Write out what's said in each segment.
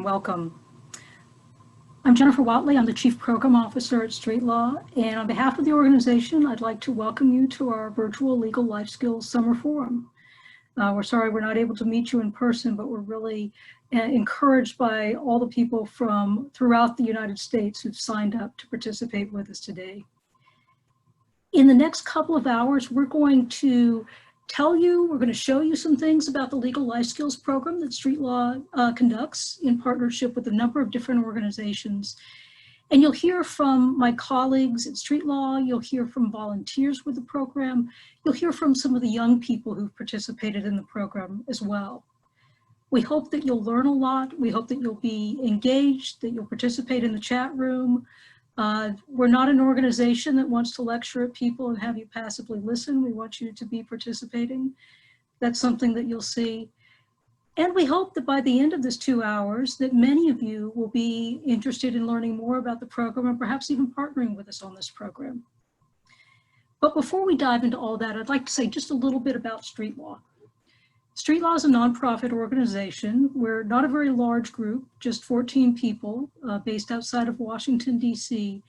and welcome. I'm Jennifer Watley. I'm the Chief Program Officer at Street Law, and on behalf of the organization, I'd like to welcome you to our virtual Legal Life Skills Summer Forum. We're sorry we're not able to meet you in person, but we're really encouraged by all the people from throughout the United States who've signed up to participate with us today. In the next couple of hours, we're going to show you some things about the Legal Life Skills program that Street Law conducts in partnership with a number of different organizations. And you'll hear from my colleagues at Street Law, you'll hear from volunteers with the program, you'll hear from some of the young people who've participated in the program as well. We hope that you'll learn a lot. We hope that you'll be engaged, that you'll participate in the chat room. We're not an organization that wants to lecture at people and have you passively listen. We want you to be participating. That's something that you'll see. And we hope that by the end of this 2 hours, that many of you will be interested in learning more about the program and perhaps even partnering with us on this program. But before we dive into all that, I'd like to say just a little bit about Street Law. Street Law is a nonprofit organization. We're not a very large group, just 14 people based outside of Washington, D.C.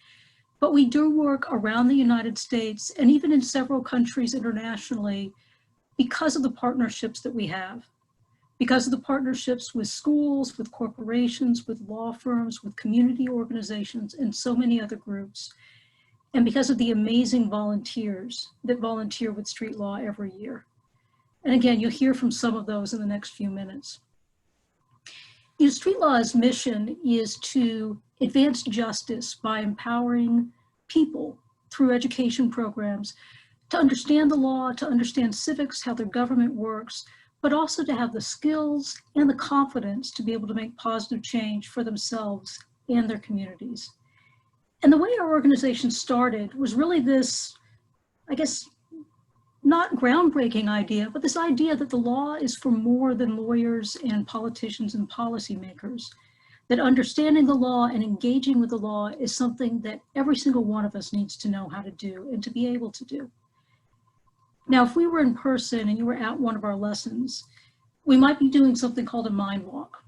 But we do work around the United States and even in several countries internationally because of the partnerships that we have, because of the partnerships with schools, with corporations, with law firms, with community organizations, and so many other groups, and because of the amazing volunteers that volunteer with Street Law every year. And again, you'll hear from some of those in the next few minutes. Street Law's mission is to advance justice by empowering people through education programs to understand the law, to understand civics, how their government works, but also to have the skills and the confidence to be able to make positive change for themselves and their communities. And the way our organization started was really this, I guess, not groundbreaking idea, but this idea that the law is for more than lawyers and politicians and policymakers, that understanding the law and engaging with the law is something that every single one of us needs to know how to do and to be able to do. Now, if we were in person and you were at one of our lessons, we might be doing something called a mind walk.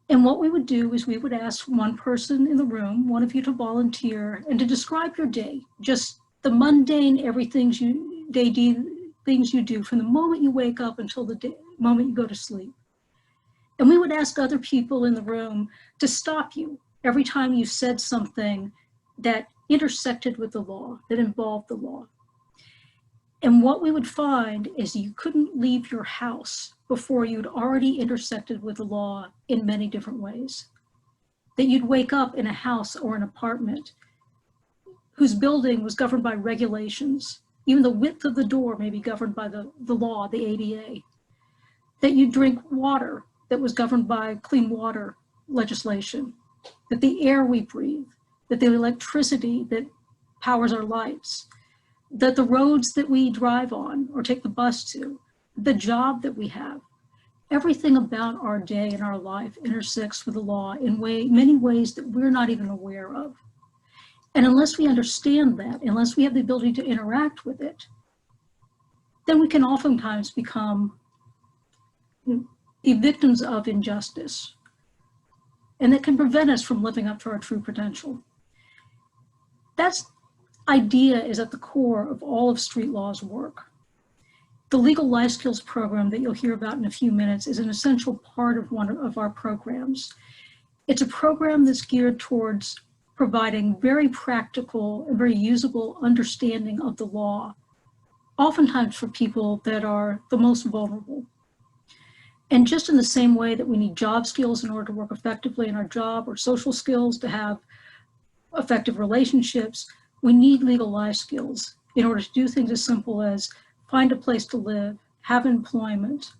And what we would do is we would ask one person in the room, one of you, to volunteer and to describe your day, just the mundane things you do from the moment you wake up until the moment you go to sleep. And we would ask other people in the room to stop you every time you said something that intersected with the law, that involved the law. And what we would find is you couldn't leave your house before you'd already intersected with the law in many different ways. That you'd wake up in a house or an apartment whose building was governed by regulations. Even the width of the door may be governed by the law, the ADA. That you drink water that was governed by clean water legislation. That the air we breathe, that the electricity that powers our lights, that the roads that we drive on or take the bus to, the job that we have, everything about our day and our life intersects with the law in many ways that we're not even aware of. And unless we understand that, unless we have the ability to interact with it, then we can oftentimes become the victims of injustice. And that can prevent us from living up to our true potential. That idea is at the core of all of Street Law's work. The Legal Life Skills program that you'll hear about in a few minutes is an essential part of one of our programs. It's a program that's geared towards providing very practical and very usable understanding of the law, oftentimes for people that are the most vulnerable. And just in the same way that we need job skills in order to work effectively in our job, or social skills to have effective relationships, we need legal life skills in order to do things as simple as find a place to live, have employment.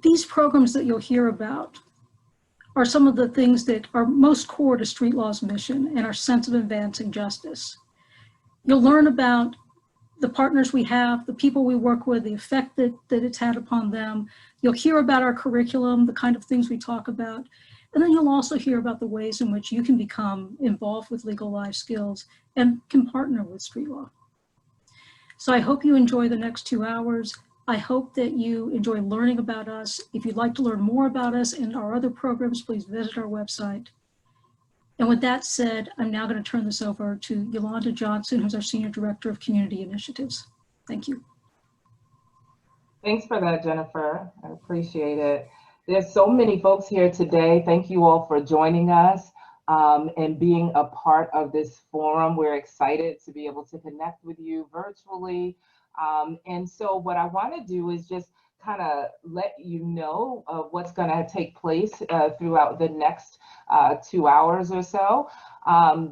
These programs that you'll hear about are some of the things that are most core to Street Law's mission and our sense of advancing justice. You'll learn about the partners we have, the people we work with, the effect that it's had upon them. You'll hear about our curriculum, the kind of things we talk about. And then you'll also hear about the ways in which you can become involved with legal life skills and can partner with Street Law. So I hope you enjoy the next 2 hours. I hope that you enjoy learning about us. If you'd like to learn more about us and our other programs, please visit our website. And with that said, I'm now going to turn this over to Yolanda Johnson, who's our Senior Director of Community Initiatives. Thank you. Thanks for that, Jennifer. I appreciate it. There's so many folks here today. Thank you all for joining us and being a part of this forum. We're excited to be able to connect with you virtually. And so what I want to do is just kind of let you know of what's going to take place throughout the next 2 hours or so.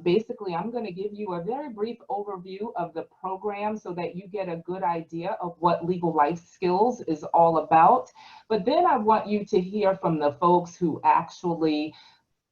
Basically, I'm going to give you a very brief overview of the program so that you get a good idea of what Legal Life Skills is all about. But then I want you to hear from the folks who actually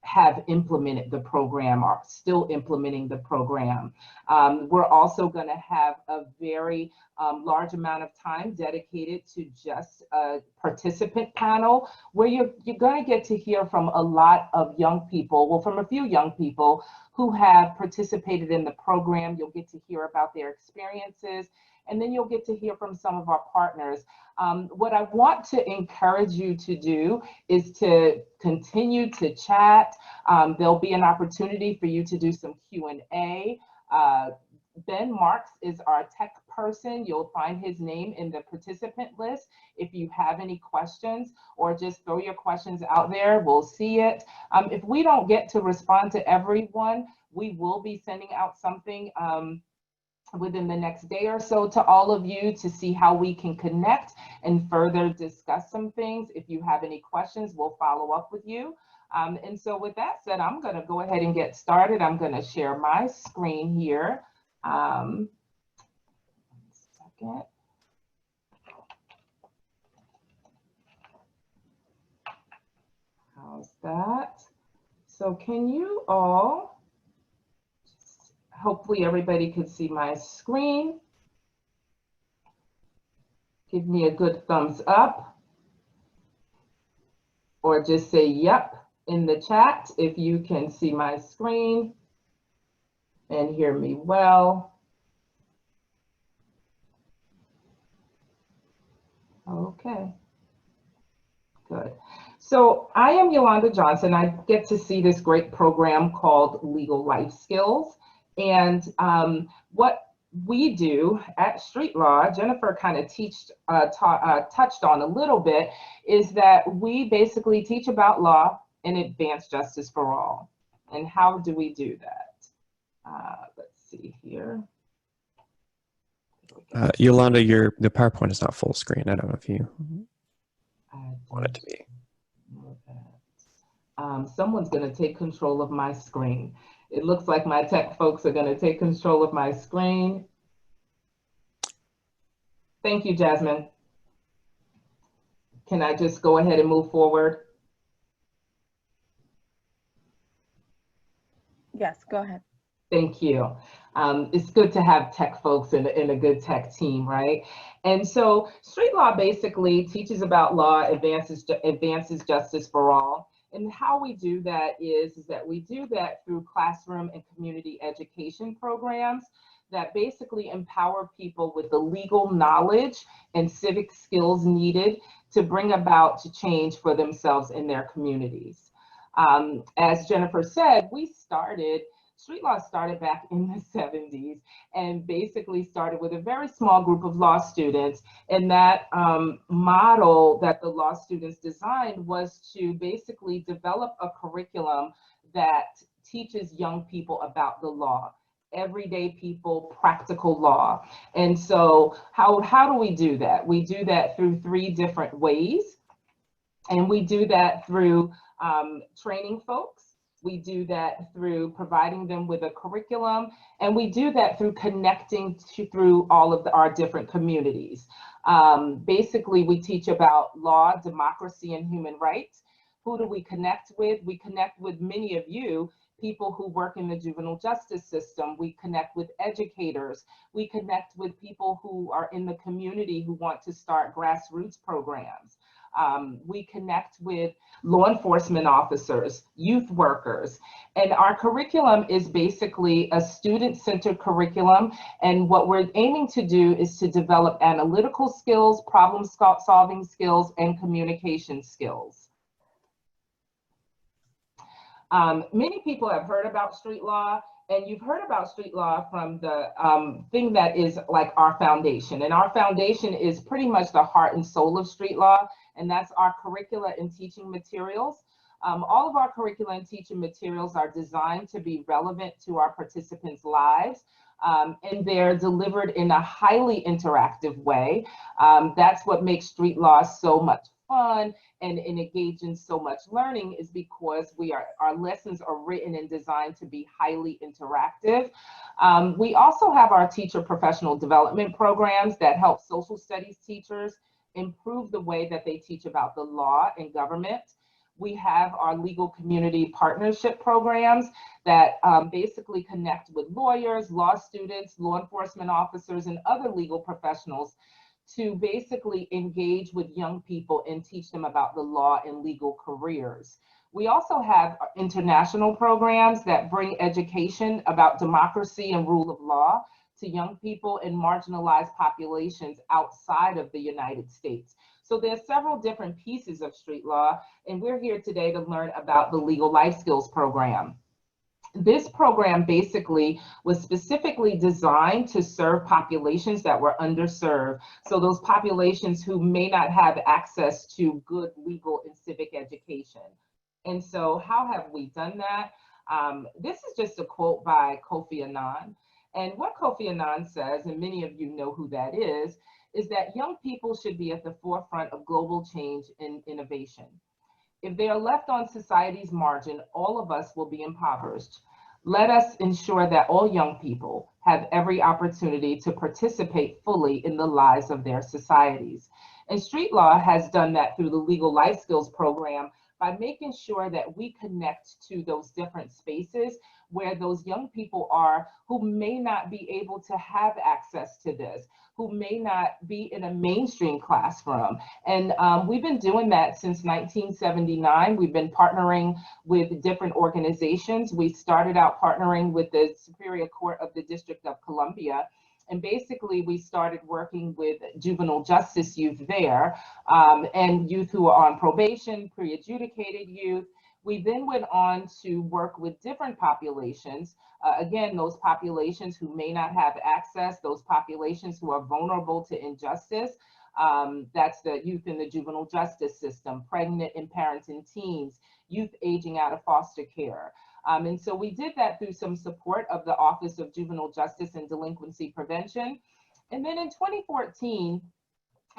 have implemented the program, are still implementing the program. We're also going to have a very large amount of time dedicated to just a participant panel where you're going to get to hear from a lot of young people, well, from a few young people who have participated in the program. You'll get to hear about their experiences, and then you'll get to hear from some of our partners. What I want to encourage you to do is to continue to chat. There'll be an opportunity for you to do some Q&A. Ben Marks is our tech person. You'll find his name in the participant list. If you have any questions or just throw your questions out there, we'll see it. If we don't get to respond to everyone, we will be sending out something within the next day or so to all of you to see how we can connect and further discuss some things. If you have any questions, we'll follow up with you. And so with that said, I'm going to go ahead and get started. I'm going to share my screen here. One second. How's that? So can you all, hopefully everybody could see my screen. Give me a good thumbs up or just say yep in the chat if you can see my screen and hear me well. Okay, good. So I am Yolanda Johnson. I get to see this great program called Legal Life Skills. And what we do at Street Law, Jennifer kind of touched on a little bit, is that we basically teach about law and advance justice for all. And how do we do that? Let's see here. Yolanda, the PowerPoint is not full screen. I don't know if you want it to be. Someone's going to take control of my screen. It looks like my tech folks are going to take control of my screen. Thank you, Jasmine. Can I just go ahead and move forward? Yes, go ahead. Thank you. It's good to have tech folks in a good tech team, right? And so Street Law basically teaches about law, advances justice for all. And how we do that is that we do that through classroom and community education programs that basically empower people with the legal knowledge and civic skills needed to bring about change for themselves in their communities. As Jennifer said, Street Law started back in the 70s and basically started with a very small group of law students. And that model that the law students designed was to basically develop a curriculum that teaches young people about the law, everyday people, practical law. And so how do we do that? We do that through 3 different ways. And we do that through training folks. We do that through providing them with a curriculum, and we do that through connecting through all of our different communities. Basically, we teach about law, democracy, and human rights. Who do we connect with? We connect with many of you, people who work in the juvenile justice system. We connect with educators. We connect with people who are in the community who want to start grassroots programs. We connect with law enforcement officers, youth workers, and our curriculum is basically a student-centered curriculum. And what we're aiming to do is to develop analytical skills, problem-solving skills, and communication skills. Many people have heard about street law, and you've heard about street law from the thing that is like our foundation. And our foundation is pretty much the heart and soul of street law, and that's our curricula and teaching materials. All of our curricula and teaching materials are designed to be relevant to our participants' lives, and they're delivered in a highly interactive way. That's what makes street law so much fun and engage in so much learning, is because our lessons are written and designed to be highly interactive. We also have our teacher professional development programs that help social studies teachers improve the way that they teach about the law and government. We have our legal community partnership programs that basically connect with lawyers, law students, law enforcement officers, and other legal professionals to basically engage with young people and teach them about the law and legal careers. We also have international programs that bring education about democracy and rule of law to young people and marginalized populations outside of the United States. So there's several different pieces of street law, and we're here today to learn about the Legal Life Skills program. This program basically was specifically designed to serve populations that were underserved. So those populations who may not have access to good legal and civic education. And so how have we done that? This is just a quote by Kofi Annan. And what Kofi Annan says, and many of you know who that is that young people should be at the forefront of global change and innovation. If they are left on society's margin, all of us will be impoverished. Let us ensure that all young people have every opportunity to participate fully in the lives of their societies. And street law has done that through the Legal Life Skills program by making sure that we connect to those different spaces where those young people are who may not be able to have access to this, who may not be in a mainstream classroom. And we've been doing that since 1979. We've been partnering with different organizations. We started out partnering with the Superior Court of the District of Columbia. And basically, we started working with juvenile justice youth there, and youth who are on probation, pre-adjudicated youth. We then went on to work with different populations. Again, those populations who may not have access, those populations who are vulnerable to injustice. That's the youth in the juvenile justice system, pregnant and parenting teens, youth aging out of foster care. And so we did that through some support of the Office of Juvenile Justice and Delinquency Prevention. And then in 2014,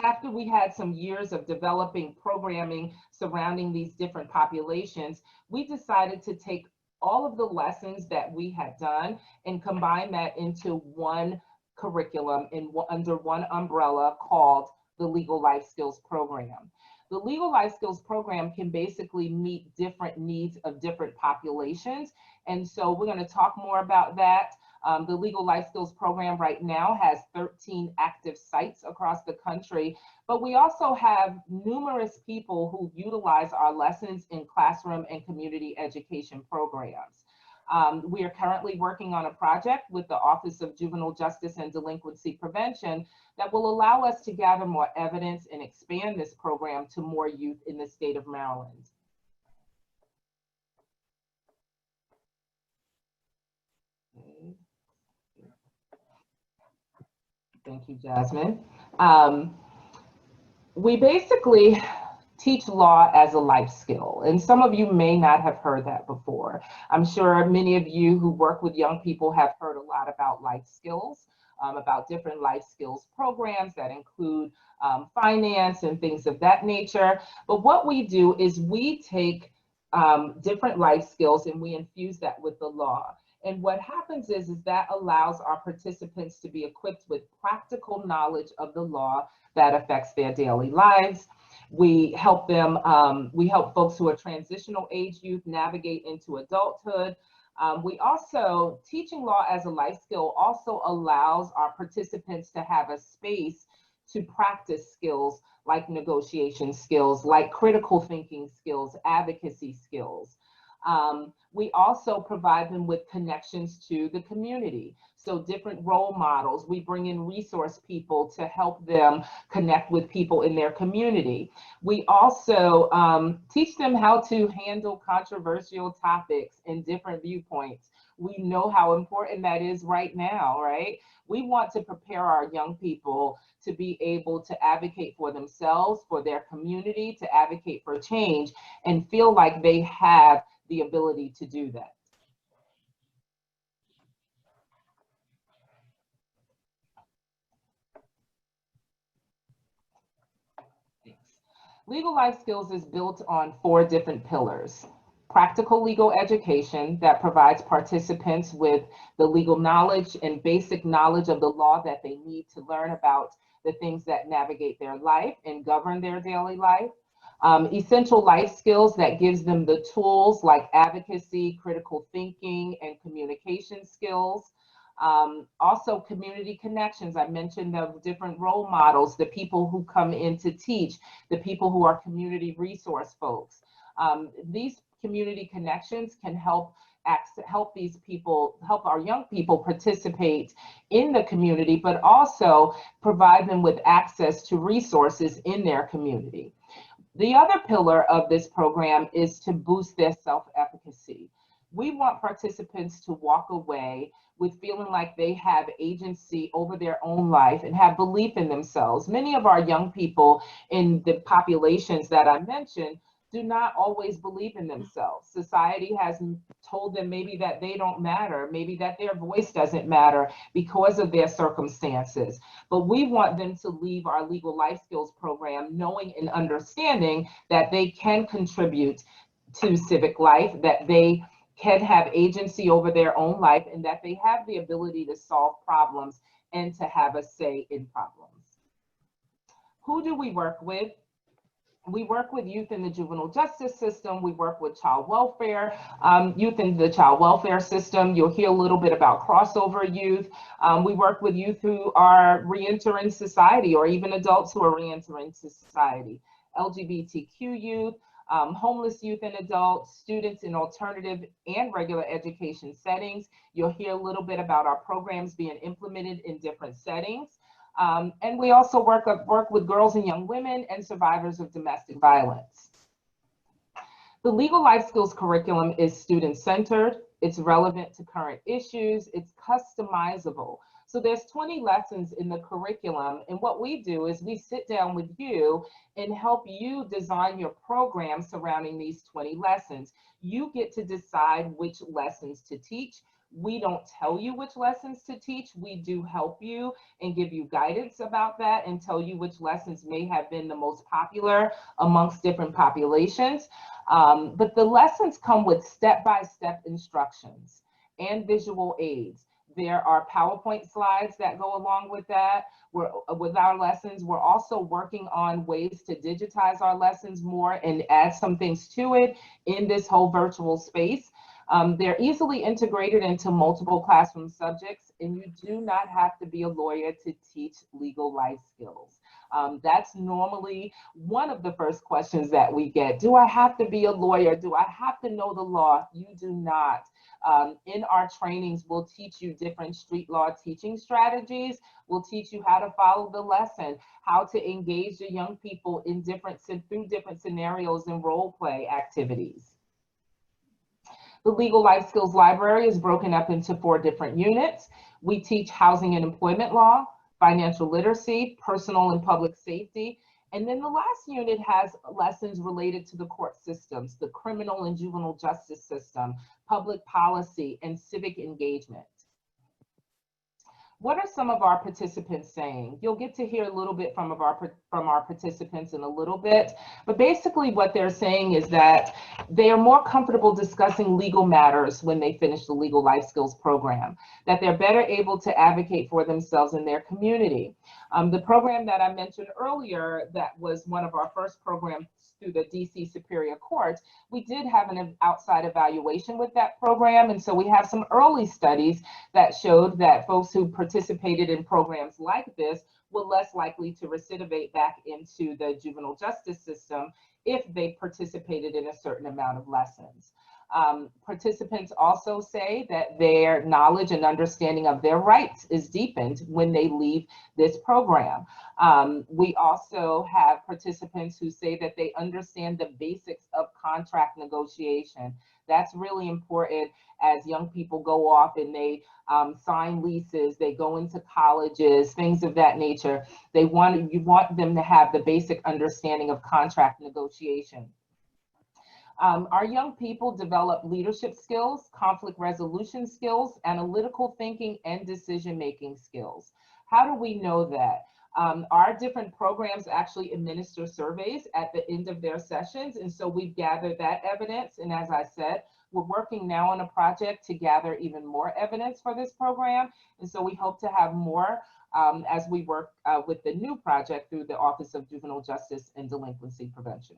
after we had some years of developing programming surrounding these different populations, we decided to take all of the lessons that we had done and combine that into one curriculum under one umbrella called the Legal Life Skills program. The Legal Life Skills program can basically meet different needs of different populations. And so we're going to talk more about that. The Legal Life Skills program right now has 13 active sites across the country, but we also have numerous people who utilize our lessons in classroom and community education programs. We are currently working on a project with the Office of Juvenile Justice and Delinquency Prevention that will allow us to gather more evidence and expand this program to more youth in the state of Maryland. Thank you, Jasmine. We basically teach law as a life skill, and some of you may not have heard that before. I'm sure many of you who work with young people have heard a lot about life skills, about different life skills programs that include finance and things of that nature. But what we do is we take different life skills and we infuse that with the law. And what happens is that allows our participants to be equipped with practical knowledge of the law that affects their daily lives. We help them, we help folks who are transitional age youth navigate into adulthood. We also, teaching law as a life skill also allows our participants to have a space to practice skills like negotiation skills, like critical thinking skills, advocacy skills. We also provide them with connections to the community. So different role models, we bring in resource people to help them connect with people in their community. We also teach them how to handle controversial topics and different viewpoints. We know how important that is right now, right? We want to prepare our young people to be able to advocate for themselves, for their community, to advocate for change, and feel like they have the ability to do that. Legal life skills is built on 4 different pillars. Practical legal education that provides participants with the legal knowledge and basic knowledge of the law that they need to learn about the things that navigate their life and govern their daily life. Essential life skills that gives them the tools like advocacy, critical thinking, and communication skills. Also community connections. I mentioned the different role models, the people who come in to teach, the people who are community resource folks. These community connections can help these people, help our young people participate in the community, but also provide them with access to resources in their community. The other pillar of this program is to boost their self-efficacy. We want participants to walk away with feeling like they have agency over their own life and have belief in themselves. Many of our young people in the populations that I mentioned do not always believe in themselves. Society has told them maybe that they don't matter, maybe that their voice doesn't matter because of their circumstances. But we want them to leave our legal life skills program knowing and understanding that they can contribute to civic life, that they can have agency over their own life, and that they have the ability to solve problems and to have a say in problems. Who do we work with? We work with youth in the juvenile justice system. We work with child welfare, youth in the child welfare system. You'll hear a little bit about crossover youth. We work with youth who are reentering society, or even adults who are reentering to society. LGBTQ youth, homeless youth and adults, students in alternative and regular education settings. You'll hear a little bit about our programs being implemented in different settings. And we also work with girls and young women and survivors of domestic violence. The legal life skills curriculum is student-centered, it's relevant to current issues, it's customizable. So there's 20 lessons in the curriculum, and what we do is we sit down with you and help you design your program surrounding these 20 lessons. You get to decide which lessons to teach. We don't tell you which lessons to teach. We do help you and give you guidance about that and tell you which lessons may have been the most popular amongst different populations. But the lessons come with step-by-step instructions and visual aids. There are PowerPoint slides that go along with that. With our lessons, we're also working on ways to digitize our lessons more and add some things to it in this whole virtual space. They're easily integrated into multiple classroom subjects, and you do not have to be a lawyer to teach legal life skills. That's normally one of the first questions that we get. Do I have to be a lawyer? Do I have to know the law? You do not. In our trainings, we'll teach you different street law teaching strategies. We'll teach you how to follow the lesson, how to engage the young people in through different scenarios and role play activities. The Legal Life Skills Library is broken up into 4 different units. We teach housing and employment law, financial literacy, personal and public safety. And then the last unit has lessons related to the court systems, the criminal and juvenile justice system, public policy, and civic engagement. What are some of our participants saying? You'll get to hear a little bit from our participants in a little bit, but basically what they're saying is that they are more comfortable discussing legal matters when they finish the Legal Life Skills program, that they're better able to advocate for themselves in their community. The program that I mentioned earlier, that was one of our first programs through the DC Superior Court, we did have an outside evaluation with that program. And so we have some early studies that showed that folks who participated in programs like this were less likely to recidivate back into the juvenile justice system if they participated in a certain amount of lessons. Participants also say that their knowledge and understanding of their rights is deepened when they leave this program. We also have participants who say that they understand the basics of contract negotiation. That's really important as young people go off and they sign leases, they go into colleges, things of that nature. You want them to have the basic understanding of contract negotiation. Our young people develop leadership skills, conflict resolution skills, analytical thinking, and decision-making skills. How do we know that? Our different programs actually administer surveys at the end of their sessions, and so we've gathered that evidence. And as I said, we're working now on a project to gather even more evidence for this program, and so we hope to have more as we work with the new project through the Office of Juvenile Justice and Delinquency Prevention.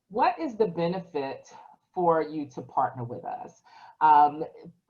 What is the benefit for you to partner with us?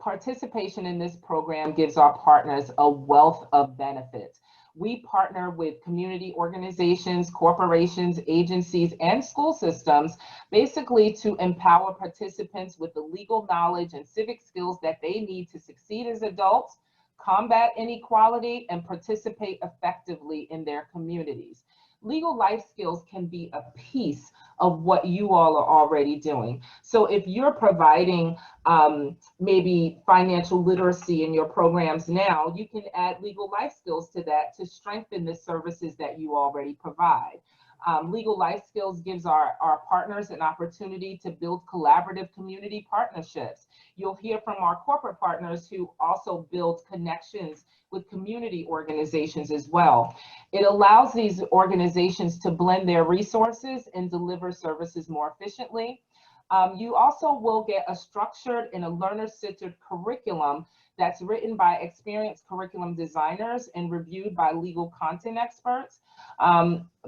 Participation in this program gives our partners a wealth of benefits. We partner with community organizations, corporations, agencies, and school systems, basically to empower participants with the legal knowledge and civic skills that they need to succeed as adults, combat inequality, and participate effectively in their communities. Legal life skills can be a piece of what you all are already doing. So if you're providing maybe financial literacy in your programs now, you can add legal life skills to that to strengthen the services that you already provide. Legal life skills gives our partners an opportunity to build collaborative community partnerships. You'll hear from our corporate partners who also build connections with community organizations as well. It allows these organizations to blend their resources and deliver services more efficiently. You also will get a structured and a learner-centered curriculum that's written by experienced curriculum designers and reviewed by legal content experts.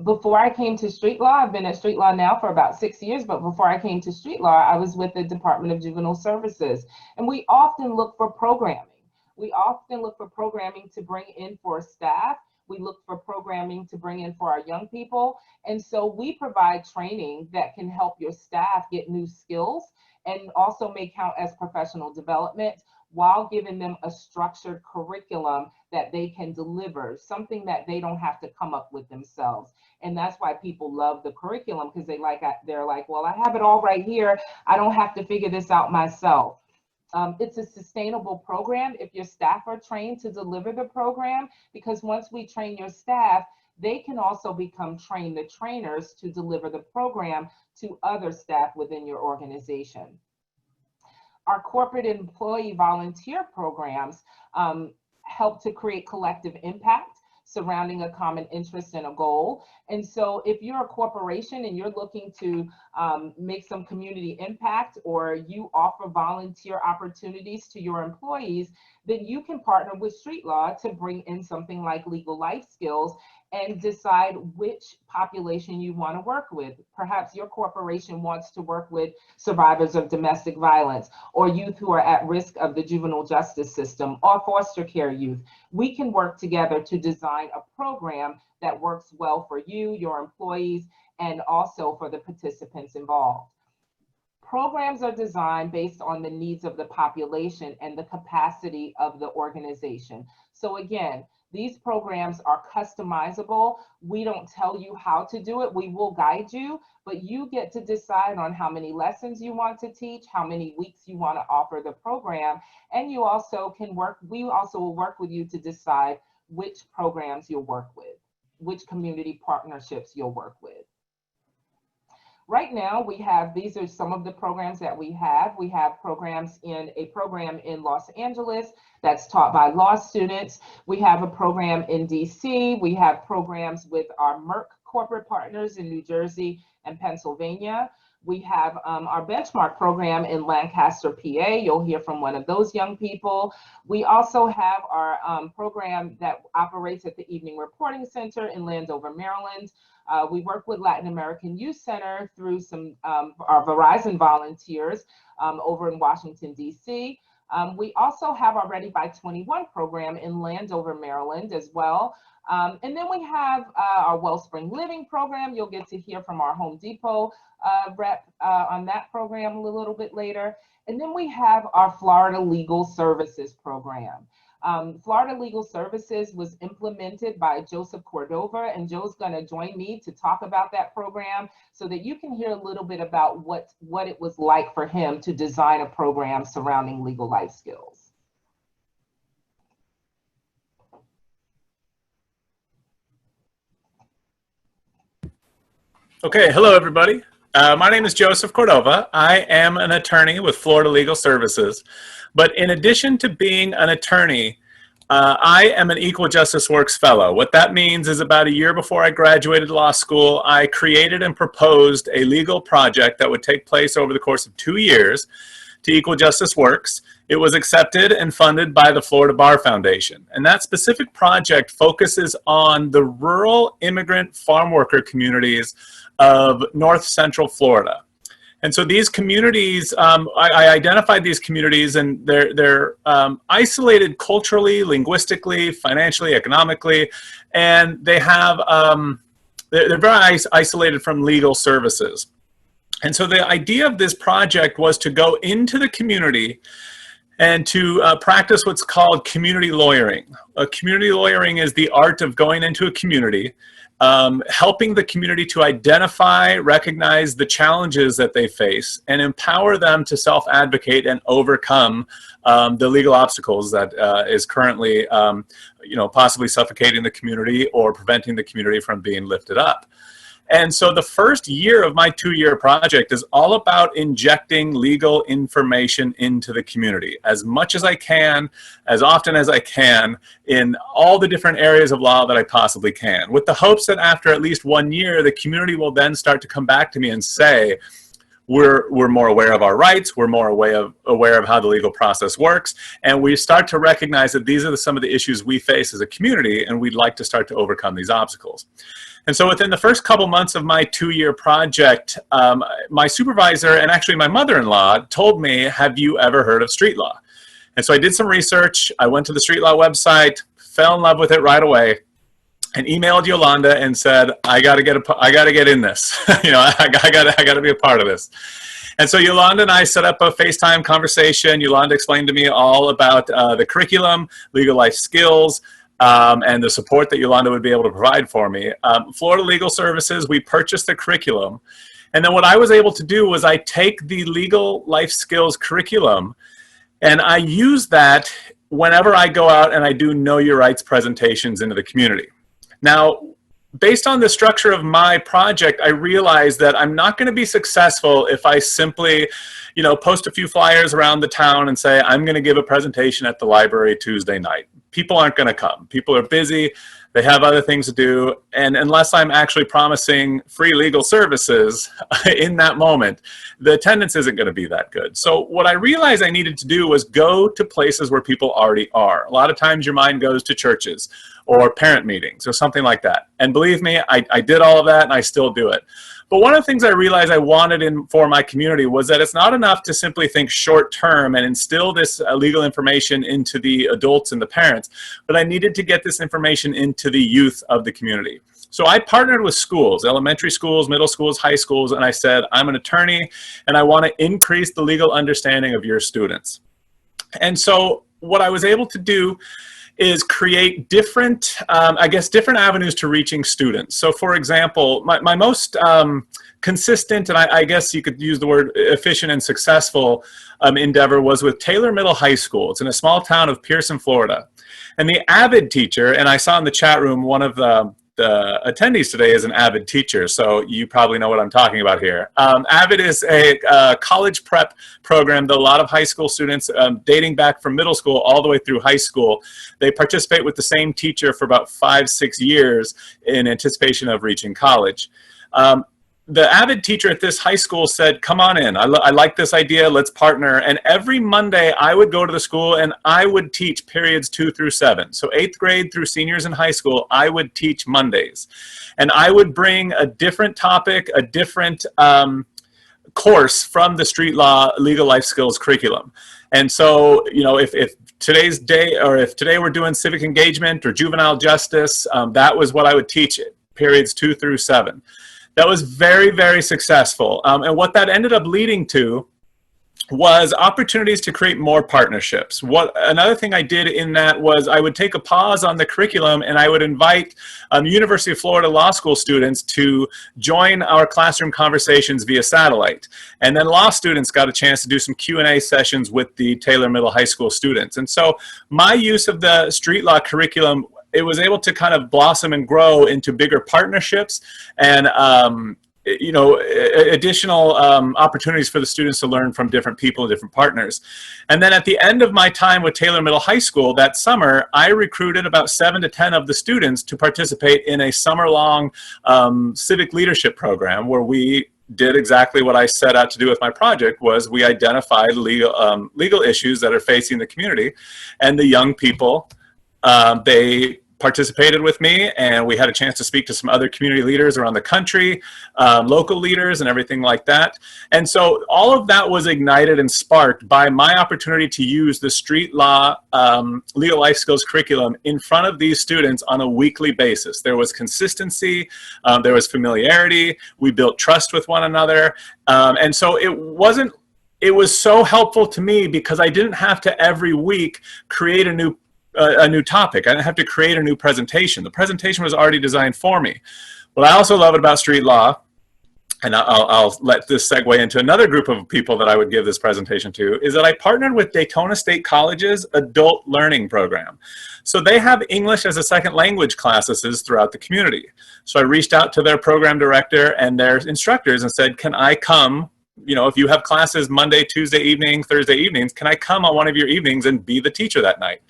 Before I came to street law, I've been at street law now for about 6 years, but before I came to street law, I was with the Department of Juvenile Services, and we often look for programming. We often look for programming to bring in for staff. We look for programming to bring in for our young people. And so we provide training that can help your staff get new skills and also may count as professional development while giving them a structured curriculum that they can deliver, something that they don't have to come up with themselves. And that's why people love the curriculum, because they're like, well, I have it all right here. I don't have to figure this out myself. It's a sustainable program if your staff are trained to deliver the program, because once we train your staff, they can also become the trainers to deliver the program to other staff within your organization. Our corporate employee volunteer programs help to create collective impact surrounding a common interest and a goal. And so if you're a corporation and you're looking to make some community impact, or you offer volunteer opportunities to your employees, then you can partner with street law to bring in something like legal life skills and decide which population you want to work with. Perhaps your corporation wants to work with survivors of domestic violence, or youth who are at risk of the juvenile justice system, or foster care youth. We can work together to design a program that works well for you, your employees, and also for the participants involved. Programs are designed based on the needs of the population and the capacity of the organization. So again, these programs are customizable. We don't tell you how to do it. We will guide you, but you get to decide on how many lessons you want to teach, how many weeks you want to offer the program, and you also can work, we also will work with you to decide which programs you'll work with, which community partnerships you'll work with. Right now, these are some of the programs that we have. We have a program in Los Angeles that's taught by law students. We have a program in DC. We have programs with our Merck corporate partners in New Jersey and Pennsylvania. We have our benchmark program in Lancaster, PA. You'll hear from one of those young people. We also have our program that operates at the Evening Reporting Center in Landover, Maryland. We work with Latin American Youth Center through some our Verizon volunteers over in Washington, D.C. We also have our Ready by 21 program in Landover, Maryland as well. And then we have our Wellspring Living program. You'll get to hear from our Home Depot rep on that program a little bit later. And then we have our Florida Legal Services program. Florida Legal Services was implemented by Joseph Cordova, and Joe's going to join me to talk about that program so that you can hear a little bit about what it was like for him to design a program surrounding legal life skills. Okay, hello everybody. My name is Joseph Cordova. I am an attorney with Florida Legal Services. But in addition to being an attorney, I am an Equal Justice Works Fellow. What that means is about a year before I graduated law school, I created and proposed a legal project that would take place over the course of 2 years to Equal Justice Works. It was accepted and funded by the Florida Bar Foundation. And that specific project focuses on the rural immigrant farm worker communities of North Central Florida. And so these communities, I identified these communities, and they're isolated culturally, linguistically, financially, economically, and they have, they're very isolated from legal services. And so the idea of this project was to go into the community and to practice what's called community lawyering. Community lawyering is the art of going into a community, helping the community to identify, recognize the challenges that they face, and empower them to self-advocate and overcome the legal obstacles that is currently, possibly suffocating the community or preventing the community from being lifted up. And so the first year of my 2-year project is all about injecting legal information into the community as much as I can, as often as I can, in all the different areas of law that I possibly can, with the hopes that after at least 1 year, the community will then start to come back to me and say, we're more aware of our rights, we're more aware of how the legal process works, and we start to recognize that these are some of the issues we face as a community, and we'd like to start to overcome these obstacles. And so within the first couple months of my 2-year project, my supervisor and actually my mother-in-law told me, have you ever heard of street law? And so I did some research, I went to the street law website, fell in love with it right away, and emailed Yolanda and said, I gotta get in this. I gotta be a part of this. And so Yolanda and I set up a FaceTime conversation. Yolanda explained to me all about the curriculum, legal life skills, and the support that Yolanda would be able to provide for me. Florida Legal Services, we purchased the curriculum. And then what I was able to do was I take the legal life skills curriculum and I use that whenever I go out and I do Know Your Rights presentations into the community. Now, based on the structure of my project, I realized that I'm not going to be successful if I simply, post a few flyers around the town and say, I'm going to give a presentation at the library Tuesday night. People aren't going to come. People are busy. They have other things to do. And unless I'm actually promising free legal services in that moment, the attendance isn't going to be that good. So what I realized I needed to do was go to places where people already are. A lot of times your mind goes to churches or parent meetings or something like that. And believe me, I did all of that and I still do it. But one of the things I realized I wanted for my community was that it's not enough to simply think short term and instill this legal information into the adults and the parents, but I needed to get this information into the youth of the community. So I partnered with schools, elementary schools, middle schools, high schools, and I said, I'm an attorney and I want to increase the legal understanding of your students. And so what I was able to do is create different, different avenues to reaching students. So for example, my most consistent, and I guess you could use the word efficient and successful endeavor was with Taylor Middle High School. It's in a small town of Pearson, Florida. And the AVID teacher, and I saw in the chat room, one of the attendees today is an AVID teacher, so you probably know what I'm talking about here. AVID is a college prep program that a lot of high school students, dating back from middle school all the way through high school, they participate with the same teacher for about 5-6 years in anticipation of reaching college. The AVID teacher at this high school said, come on in, I like this idea, let's partner. And every Monday I would go to the school and I would teach periods 2 through 7. So 8th grade through seniors in high school, I would teach Mondays. And I would bring a different topic, a different course from the street law legal life skills curriculum. And so, you know, if today's day, or if today we're doing civic engagement or juvenile justice, that was what I would teach periods 2 through 7. That was very, very successful. And what that ended up leading to was opportunities to create more partnerships. Another thing I did in that was I would take a pause on the curriculum and I would invite University of Florida Law School students to join our classroom conversations via satellite. And then law students got a chance to do some Q&A sessions with the Taylor Middle High School students. And so my use of the street law curriculum, it was able to kind of blossom and grow into bigger partnerships and you know, additional opportunities for the students to learn from different people and different partners. And then at the end of my time with Taylor Middle High School that summer, I recruited about 7 to 10 of the students to participate in a summer-long civic leadership program where we did exactly what I set out to do with my project. Was we identified legal issues that are facing the community, and the young people, they participated with me, and we had a chance to speak to some other community leaders around the country, local leaders and everything like that. And so all of that was ignited and sparked by my opportunity to use the street law legal life skills curriculum in front of these students on a weekly basis. There was consistency, there was familiarity, we built trust with one another, and so it was so helpful to me because I didn't have to every week create a new topic. I didn't have to create a new presentation. The presentation was already designed for me. What I also love about street law, and I'll let this segue into another group of people that I would give this presentation to, is that I partnered with Daytona State College's adult learning program. So they have English as a second language classes throughout the community. So I reached out to their program director and their instructors and said, can I come, you know, if you have classes Monday, Tuesday evening, Thursday evenings, can I come on one of your evenings and be the teacher that night?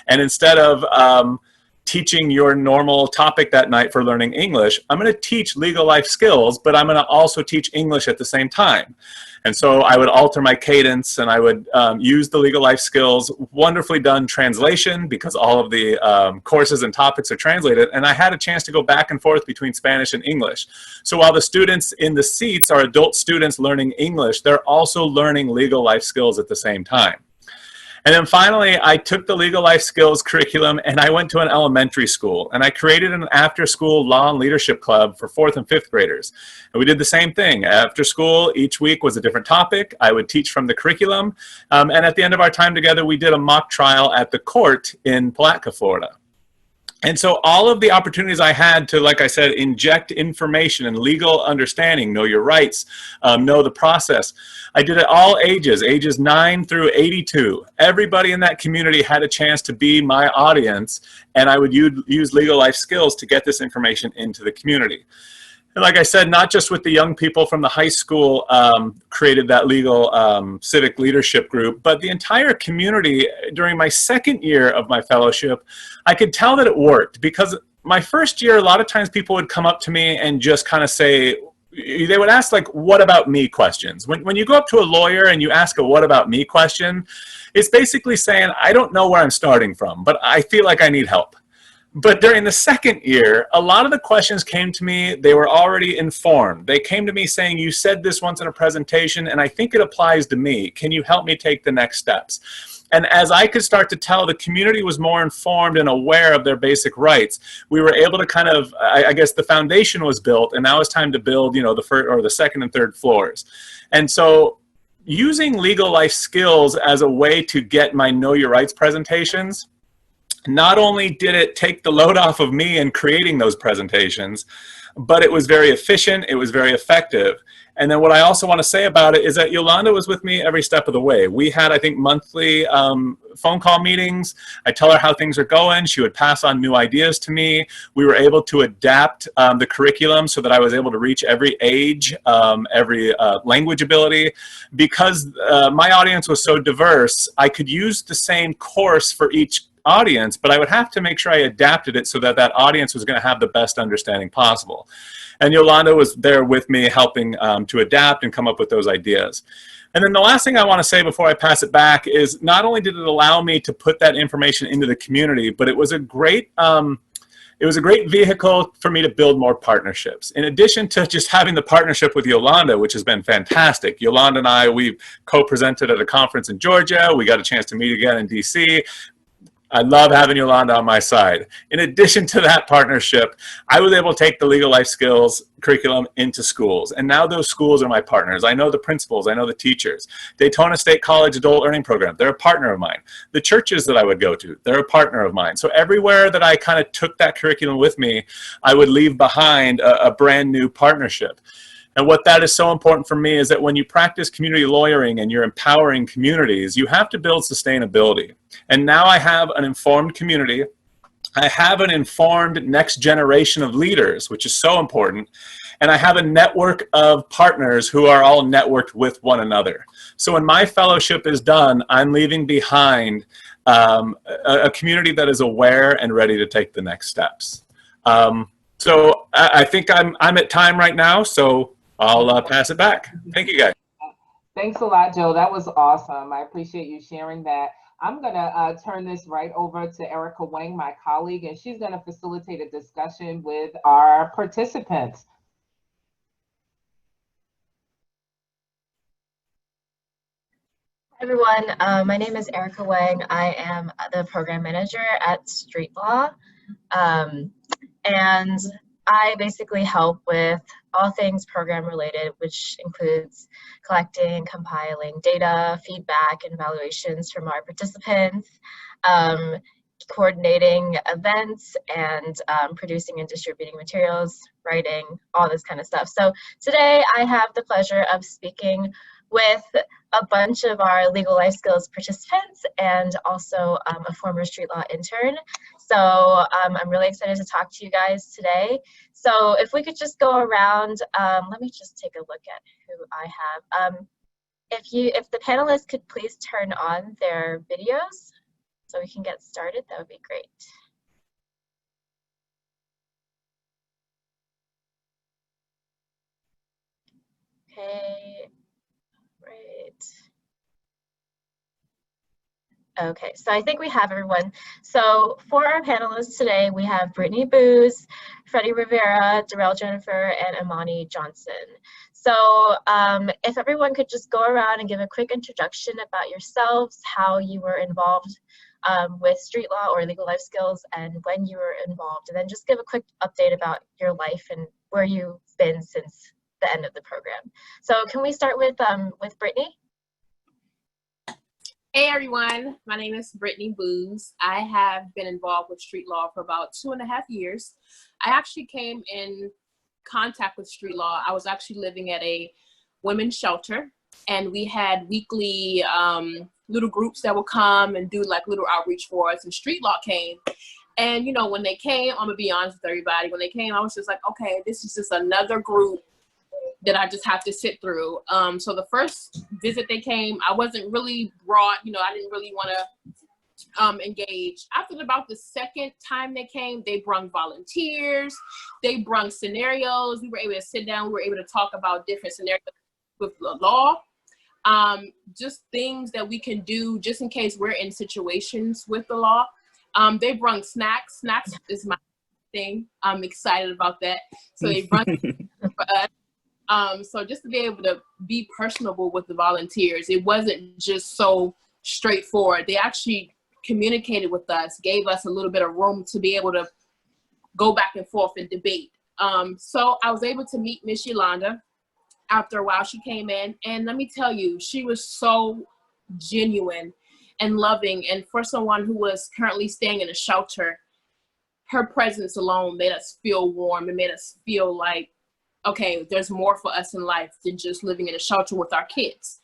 And instead of teaching your normal topic that night for learning English, I'm going to teach legal life skills, but I'm going to also teach English at the same time. And so I would alter my cadence, and I would use the legal life skills, wonderfully done translation, because all of the courses and topics are translated, and I had a chance to go back and forth between Spanish and English. So while the students in the seats are adult students learning English, they're also learning legal life skills at the same time. And then finally, I took the legal life skills curriculum and I went to an elementary school, and I created an after-school law and leadership club for 4th and 5th graders. And we did the same thing. After school, each week was a different topic. I would teach from the curriculum. And at the end of our time together, we did a mock trial at the court in Palatka, Florida. And so all of the opportunities I had to, like I said, inject information and legal understanding, know your rights, know the process. I did it all ages 9 through 82. Everybody in that community had a chance to be my audience, and I would use legal life skills to get this information into the community. And like I said, not just with the young people from the high school created that legal civic leadership group, but the entire community. During my 2nd year of my fellowship, I could tell that it worked, because my 1st year, a lot of times people would come up to me and just kind of say, they would ask like, what about me questions. When you go up to a lawyer and you ask a what about me question, it's basically saying, I don't know where I'm starting from, but I feel like I need help. But during the 2nd year, a lot of the questions came to me, they were already informed. They came to me saying, you said this once in a presentation, and I think it applies to me. Can you help me take the next steps? And as I could start to tell, the community was more informed and aware of their basic rights. We were able to kind of, I guess the foundation was built, and now it's time to build, you know, the 2nd and 3rd floors. And so using legal life skills as a way to get my Know Your Rights presentations, not only did it take the load off of me in creating those presentations, but it was very efficient, it was very effective. And then what I also want to say about it is that Yolanda was with me every step of the way. We had, I think, monthly phone call meetings. I tell her how things are going. She would pass on new ideas to me. We were able to adapt the curriculum so that I was able to reach every age, every language ability. Because my audience was so diverse, I could use the same course for each audience, but I would have to make sure I adapted it so that that audience was going to have the best understanding possible. And Yolanda was there with me helping to adapt and come up with those ideas. And then the last thing I want to say before I pass it back is not only did it allow me to put that information into the community, but it was a great it was a great vehicle for me to build more partnerships. In addition to just having the partnership with Yolanda, which has been fantastic. Yolanda and I, we've co-presented at a conference in Georgia. We got a chance to meet again in DC. I love having Yolanda on my side. In addition to that partnership, I was able to take the legal life skills curriculum into schools. And now those schools are my partners. I know the principals, I know the teachers. Daytona State College Adult Learning Program, they're a partner of mine. The churches that I would go to, they're a partner of mine. So everywhere that I kind of took that curriculum with me, I would leave behind a brand new partnership. And what that is so important for me is that when you practice community lawyering and you're empowering communities, you have to build sustainability. And now I have an informed community. I have an informed next generation of leaders, which is so important. And I have a network of partners who are all networked with one another. So when my fellowship is done, I'm leaving behind a community that is aware and ready to take the next steps. So I think I'm at time right now, so I'll pass it back. Thank you, guys. Thanks a lot, Joe. That was awesome. I appreciate you sharing that. I'm going to turn this right over to Erica Wang, my colleague, and she's going to facilitate a discussion with our participants. Hi everyone, my name is Erica Wang. I am the program manager at Street Law, and I basically help with all things program related, which includes collecting, compiling data, feedback, and evaluations from our participants, coordinating events, and producing and distributing materials, writing, all this kind of stuff. So today I have the pleasure of speaking with a bunch of our legal life skills participants and also a former street law intern. So I'm really excited to talk to you guys today. So if we could just go around, let me just take a look at who I have. If the panelists could please turn on their videos so we can get started, that would be great. Okay. Right. Okay, so I think we have everyone. So for our panelists today, we have Brittany Booz, Freddie Rivera, Darrell Jennifer, and Imani Johnson. So if everyone could just go around and give a quick introduction about yourselves, how you were involved with street law or legal life skills, and when you were involved, and then just give a quick update about your life and where you've been since the end of the program. So can we start with Brittany? Hey everyone, my name is Brittany Booz. I have been involved with street law for about 2.5 years. I actually came in contact with street law. I was actually living at a women's shelter, and we had weekly little groups that would come and do like little outreach for us, and street law came. And you know, when they came, I'm gonna be honest with everybody, when they came, I was just like, okay, this is just another group that I just have to sit through. So the first visit they came, I wasn't really brought, you know, I didn't really want to engage. After about the second time they came, they brung volunteers, they brung scenarios. We were able to sit down, we were able to talk about different scenarios with the law. Just things that we can do just in case we're in situations with the law. They brung snacks. Snacks is my thing. I'm excited about that. So they brung for us. So just to be able to be personable with the volunteers, it wasn't just so straightforward. They actually communicated with us, gave us a little bit of room to be able to go back and forth and debate. So I was able to meet Miss Yolanda. After a while, she came in, and let me tell you, she was so genuine and loving. And for someone who was currently staying in a shelter, her presence alone made us feel warm. It made us feel like, okay, there's more for us in life than just living in a shelter with our kids.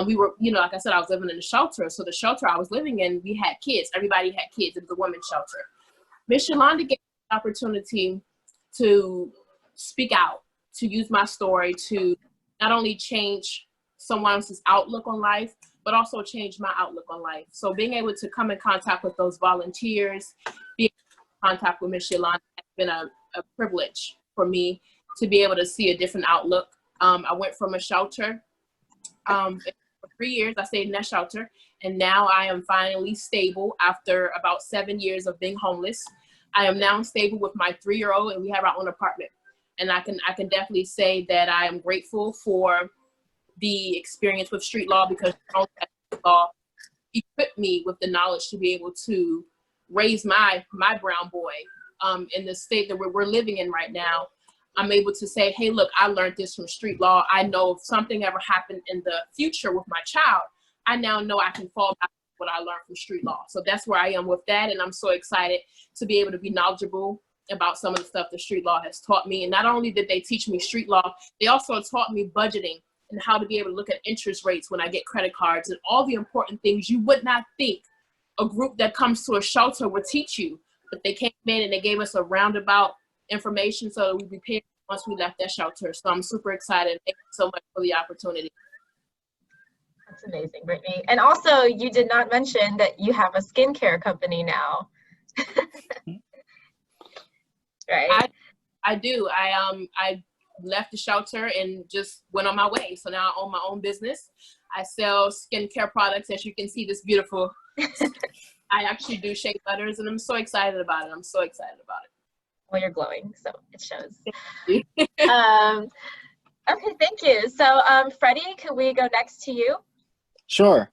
We were, you know, like I said, I was living in a shelter. So the shelter I was living in, we had kids. Everybody had kids. It was a women's shelter. Miss Yolanda gave me the opportunity to speak out, to use my story to not only change someone else's outlook on life, but also change my outlook on life. So being able to come in contact with those volunteers, being in contact with Miss Yolanda has been a privilege for me to be able to see a different outlook. I went from a shelter for 3 years. I stayed in that shelter, and now I am finally stable after about 7 years of being homeless. I am now stable with my 3-year-old, and we have our own apartment. And I can definitely say that I am grateful for the experience with street law, because street law equipped me with the knowledge to be able to raise my brown boy in the state that we're living in right now. I'm able to say, hey, look, I learned this from street law. I know if something ever happened in the future with my child, I now know I can fall back on what I learned from street law. So that's where I am with that. And I'm so excited to be able to be knowledgeable about some of the stuff that street law has taught me. And not only did they teach me street law, they also taught me budgeting and how to be able to look at interest rates when I get credit cards and all the important things you would not think a group that comes to a shelter would teach you. But they came in and they gave us a roundabout information so that we'd be prepared once we left that shelter. So I'm super excited. Thank you so much for the opportunity. That's amazing, Brittany. And also, you did not mention that you have a skincare company now. Right? I do. I left the shelter and just went on my way. So now I own my own business. I sell skincare products. As you can see, this beautiful. I actually do shea butters, and I'm so excited about it. I'm so excited about it. Well, you're glowing, so it shows. Okay, thank you. So, Freddie, could we go next to you? Sure.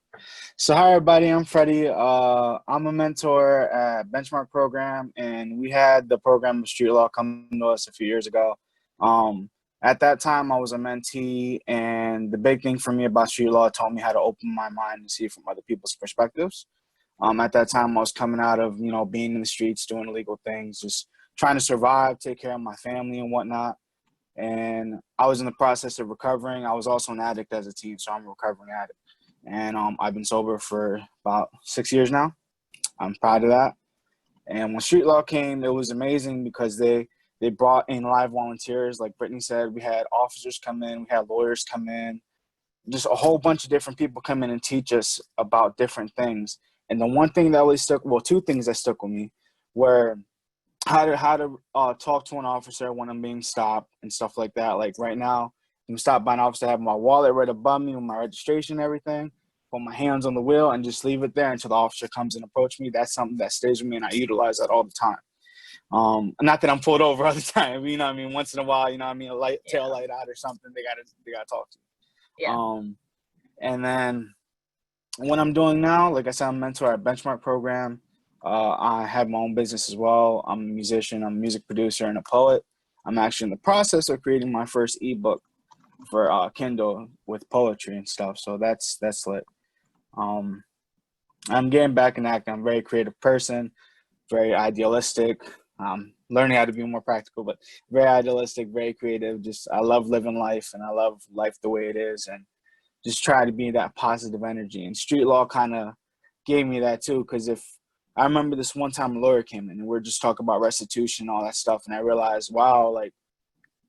So hi, everybody. I'm Freddie. I'm a mentor at Benchmark Program, and we had the program of street law come to us a few years ago. At that time, I was a mentee, and the big thing for me about street law taught me how to open my mind and see from other people's perspectives. At that time, I was coming out of, being in the streets, doing illegal things, just trying to survive, take care of my family and whatnot. And I was in the process of recovering. I was also an addict as a teen, so I'm a recovering addict. And I've been sober for about 6 years now. I'm proud of that. And when street law came, it was amazing because they brought in live volunteers. Like Brittany said, we had officers come in, we had lawyers come in, just a whole bunch of different people come in and teach us about different things. And the one thing that always stuck, well, two things that stuck with me were how to talk to an officer when I'm being stopped and stuff like that. Like right now, I'm stopped by an officer, I have my wallet right above me with my registration and everything, put my hands on the wheel and just leave it there until the officer comes and approach me. That's something that stays with me, and I utilize that all the time. Not that I'm pulled over all the time, once in a while, a light, tail light out or something, they gotta talk to me. Yeah. And then what I'm doing now, like I said, I'm a mentor at Benchmark Program. I have my own business as well. I'm a musician, I'm a music producer and a poet. I'm actually in the process of creating my first ebook for Kindle with poetry and stuff. So that's lit. I'm getting back in acting. I'm a very creative person, very idealistic. Learning how to be more practical, but very idealistic, very creative. Just I love living life, and I love life the way it is, and just try to be that positive energy. And street law kind of gave me that too, because if I remember this one time a lawyer came in and we're just talking about restitution and all that stuff, and I realized, wow, like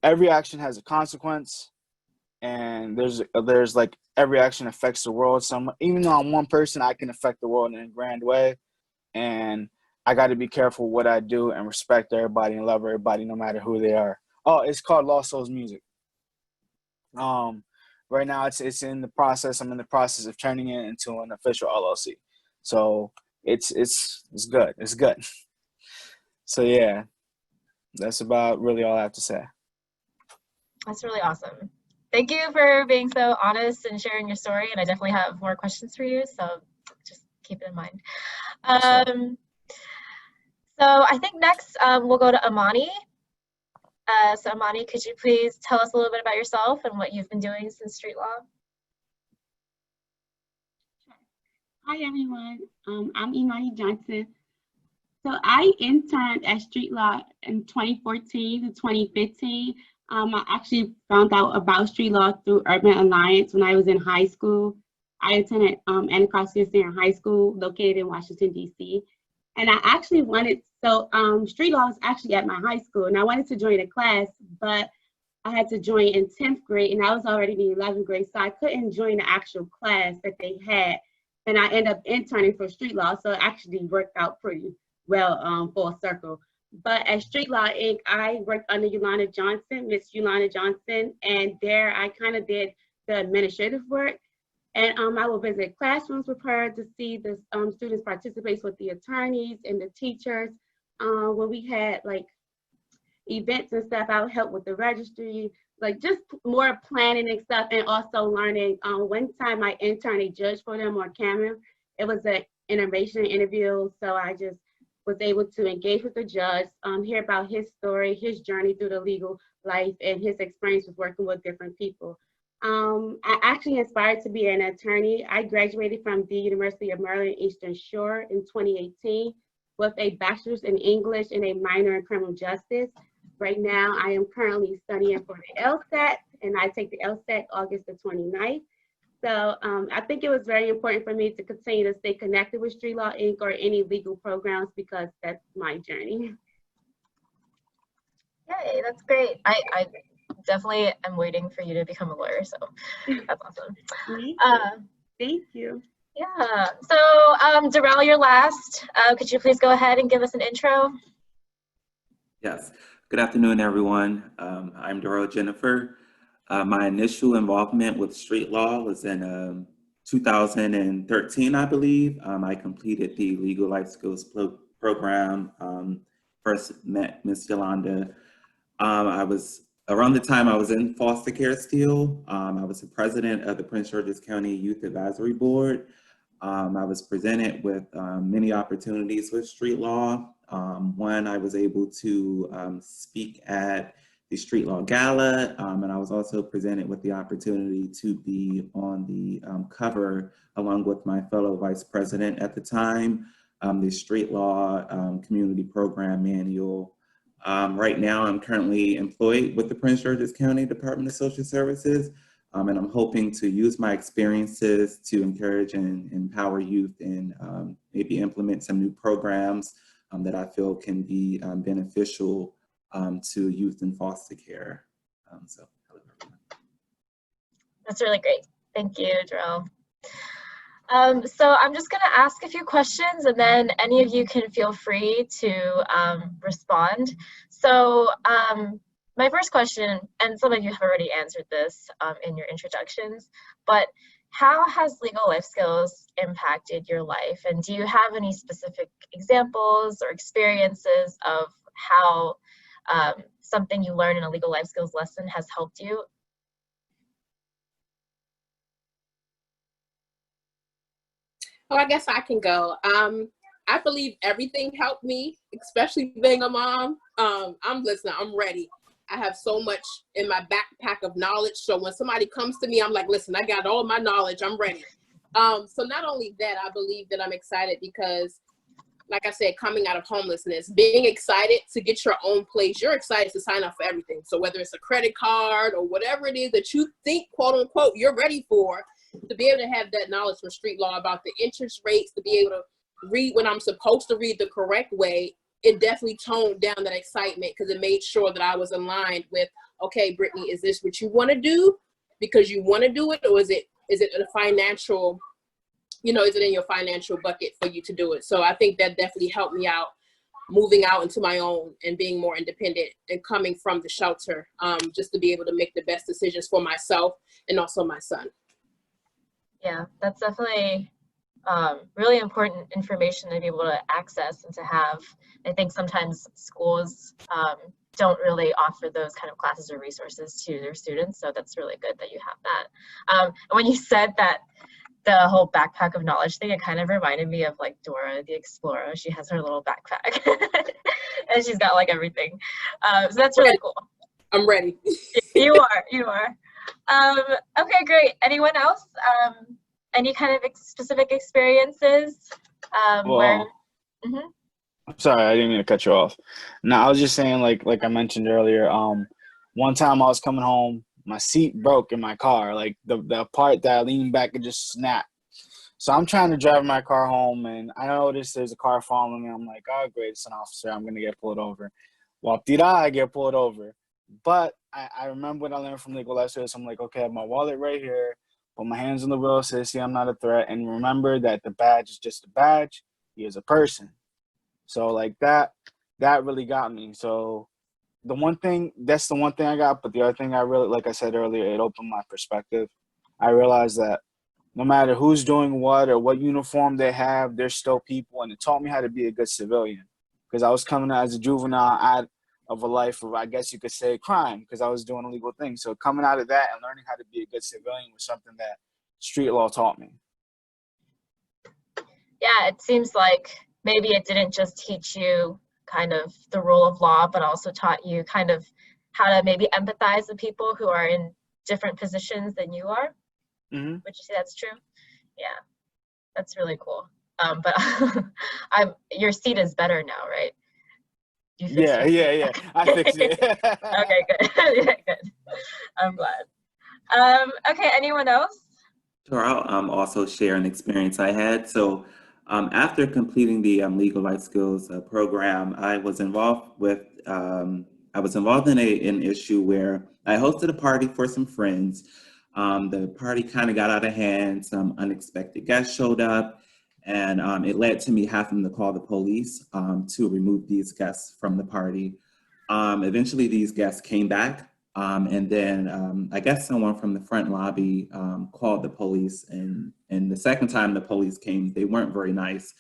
every action has a consequence, and there's like every action affects the world. So even though I'm one person, I can affect the world in a grand way, and I got to be careful what I do and respect everybody and love everybody no matter who they are. Oh, it's called Lost Souls Music. Right now it's in the process. I'm in the process of turning it into an official LLC. So it's good. It's good. So yeah, that's about really all I have to say. That's really awesome. Thank you for being so honest and sharing your story. And I definitely have more questions for you, so just keep it in mind. So I think next we'll go to Amani. So Amani, could you please tell us a little bit about yourself and what you've been doing since street law? Hi everyone, I'm Imani Johnson. So I interned at Street Law in 2014 to 2015. I actually found out about street law through Urban Alliance when I was in high school. I attended Anacostia Senior High School located in Washington, D.C. And I actually street law was actually at my high school, and I wanted to join a class, but I had to join in 10th grade, and I was already in 11th grade, so I couldn't join the actual class that they had. And I ended up interning for street law, so it actually worked out pretty well, full circle. But at Street Law Inc., I worked under Yolanda Johnson, Miss Yolanda Johnson, and there I kind of did the administrative work. And I would visit classrooms with her to see the students participate with the attorneys and the teachers. when we had like events and stuff. I would help with the registry, like just more planning and stuff, and also learning. One time I interned a judge for them on camera. It was an innovation interview, so I just was able to engage with the judge, hear about his story, his journey through the legal life, and his experience with working with different people. I actually aspired to be an attorney. I graduated from the University of Maryland Eastern Shore in 2018 with a bachelor's in English and a minor in criminal justice. Right now, I am currently studying for the LSAT, and I take the LSAT August the 29th. So I think it was very important for me to continue to stay connected with Street Law Inc. or any legal programs because that's my journey. Yay, that's great. I definitely am waiting for you to become a lawyer, so that's awesome. Thank you. Yeah, so Darrell, you're last. Could you please go ahead and give us an intro? Yes. Good afternoon, everyone. I'm Darrell Jennifer. My initial involvement with street law was in 2013, I believe. I completed the Legal Life Skills program. First met Miss Yolanda. Around the time I was in foster care still. I was the president of the Prince George's County Youth Advisory Board. I was presented with many opportunities with street law. One, I was able to speak at the Street Law Gala, and I was also presented with the opportunity to be on the cover along with my fellow vice president at the time, the Street Law Community Program Manual. Right now, I'm currently employed with the Prince George's County Department of Social Services, and I'm hoping to use my experiences to encourage and empower youth and maybe implement some new programs that I feel can be beneficial to youth in foster care. So, hello, everyone. That's really great. Thank you, Darrell. So I'm just going to ask a few questions, and then any of you can feel free to respond. So my first question, and some of you have already answered this in your introductions, but how has legal life skills impacted your life? And do you have any specific examples or experiences of how something you learned in a legal life skills lesson has helped you? Oh, I guess I can go. I believe everything helped me, especially being a mom. I'm ready. I have so much in my backpack of knowledge. So when somebody comes to me, I'm like, listen, I got all my knowledge, I'm ready. So not only that, I believe that I'm excited because, like I said, coming out of homelessness, being excited to get your own place, you're excited to sign up for everything. So whether it's a credit card or whatever it is that you think, quote unquote, you're ready for, to be able to have that knowledge from street law about the interest rates, to be able to read when I'm supposed to read the correct way, it definitely toned down that excitement because it made sure that I was aligned with, okay, Brittany, is this what you want to do because you want to do it, or is it a financial, is it in your financial bucket for you to do it? So I think that definitely helped me out, moving out into my own and being more independent and coming from the shelter, just to be able to make the best decisions for myself and also my son. Yeah, that's definitely really important information to be able to access and to have. I think sometimes schools don't really offer those kind of classes or resources to their students, so that's really good that you have that. And when you said that the whole backpack of knowledge thing, it kind of reminded me of like Dora the Explorer. She has her little backpack and she's got like everything. So that's really cool. I'm ready. You are. Okay, great. Anyone else? Any kind of specific experiences where? Mm-hmm. I'm sorry, I didn't mean to cut you off. No, I was just saying, like I mentioned earlier, one time I was coming home, my seat broke in my car, like the part that I leaned back and just snapped. So I'm trying to drive my car home, and I noticed there's a car following me. I'm like, oh, great, it's an officer. I'm going to get pulled over. Well, I get pulled over. But I remember what I learned from legal life skills. I'm like, okay, I have my wallet right here. Put my hands on the wheel, say, see, I'm not a threat. And remember that the badge is just a badge. He is a person. So like that really got me. So that's the one thing I got. But the other thing I really, like I said earlier, it opened my perspective. I realized that no matter who's doing what or what uniform they have, they're still people. And it taught me how to be a good civilian. because I was coming out as a juvenile out of a life of, I guess you could say, crime, because I was doing illegal things. So coming out of that and learning how to be a good civilian was something that street law taught me. Yeah, it seems like maybe it didn't just teach you kind of the rule of law, but also taught you kind of how to maybe empathize with people who are in different positions than you are. Mm-hmm. Would you say that's true? Yeah, that's really cool. But your seat is better now, right? You fixed Yeah, it. yeah. I fixed it. Okay, good. Yeah, good. I'm glad. Okay, anyone else? Sure, I'll also share an experience I had. So after completing the Legal Life Skills program, I was involved in an issue where I hosted a party for some friends. The party kind of got out of hand. Some unexpected guests showed up, and it led to me having to call the police to remove these guests from the party. Eventually, these guests came back. And then I guess someone from the front lobby called the police, and the second time the police came, they weren't very nice.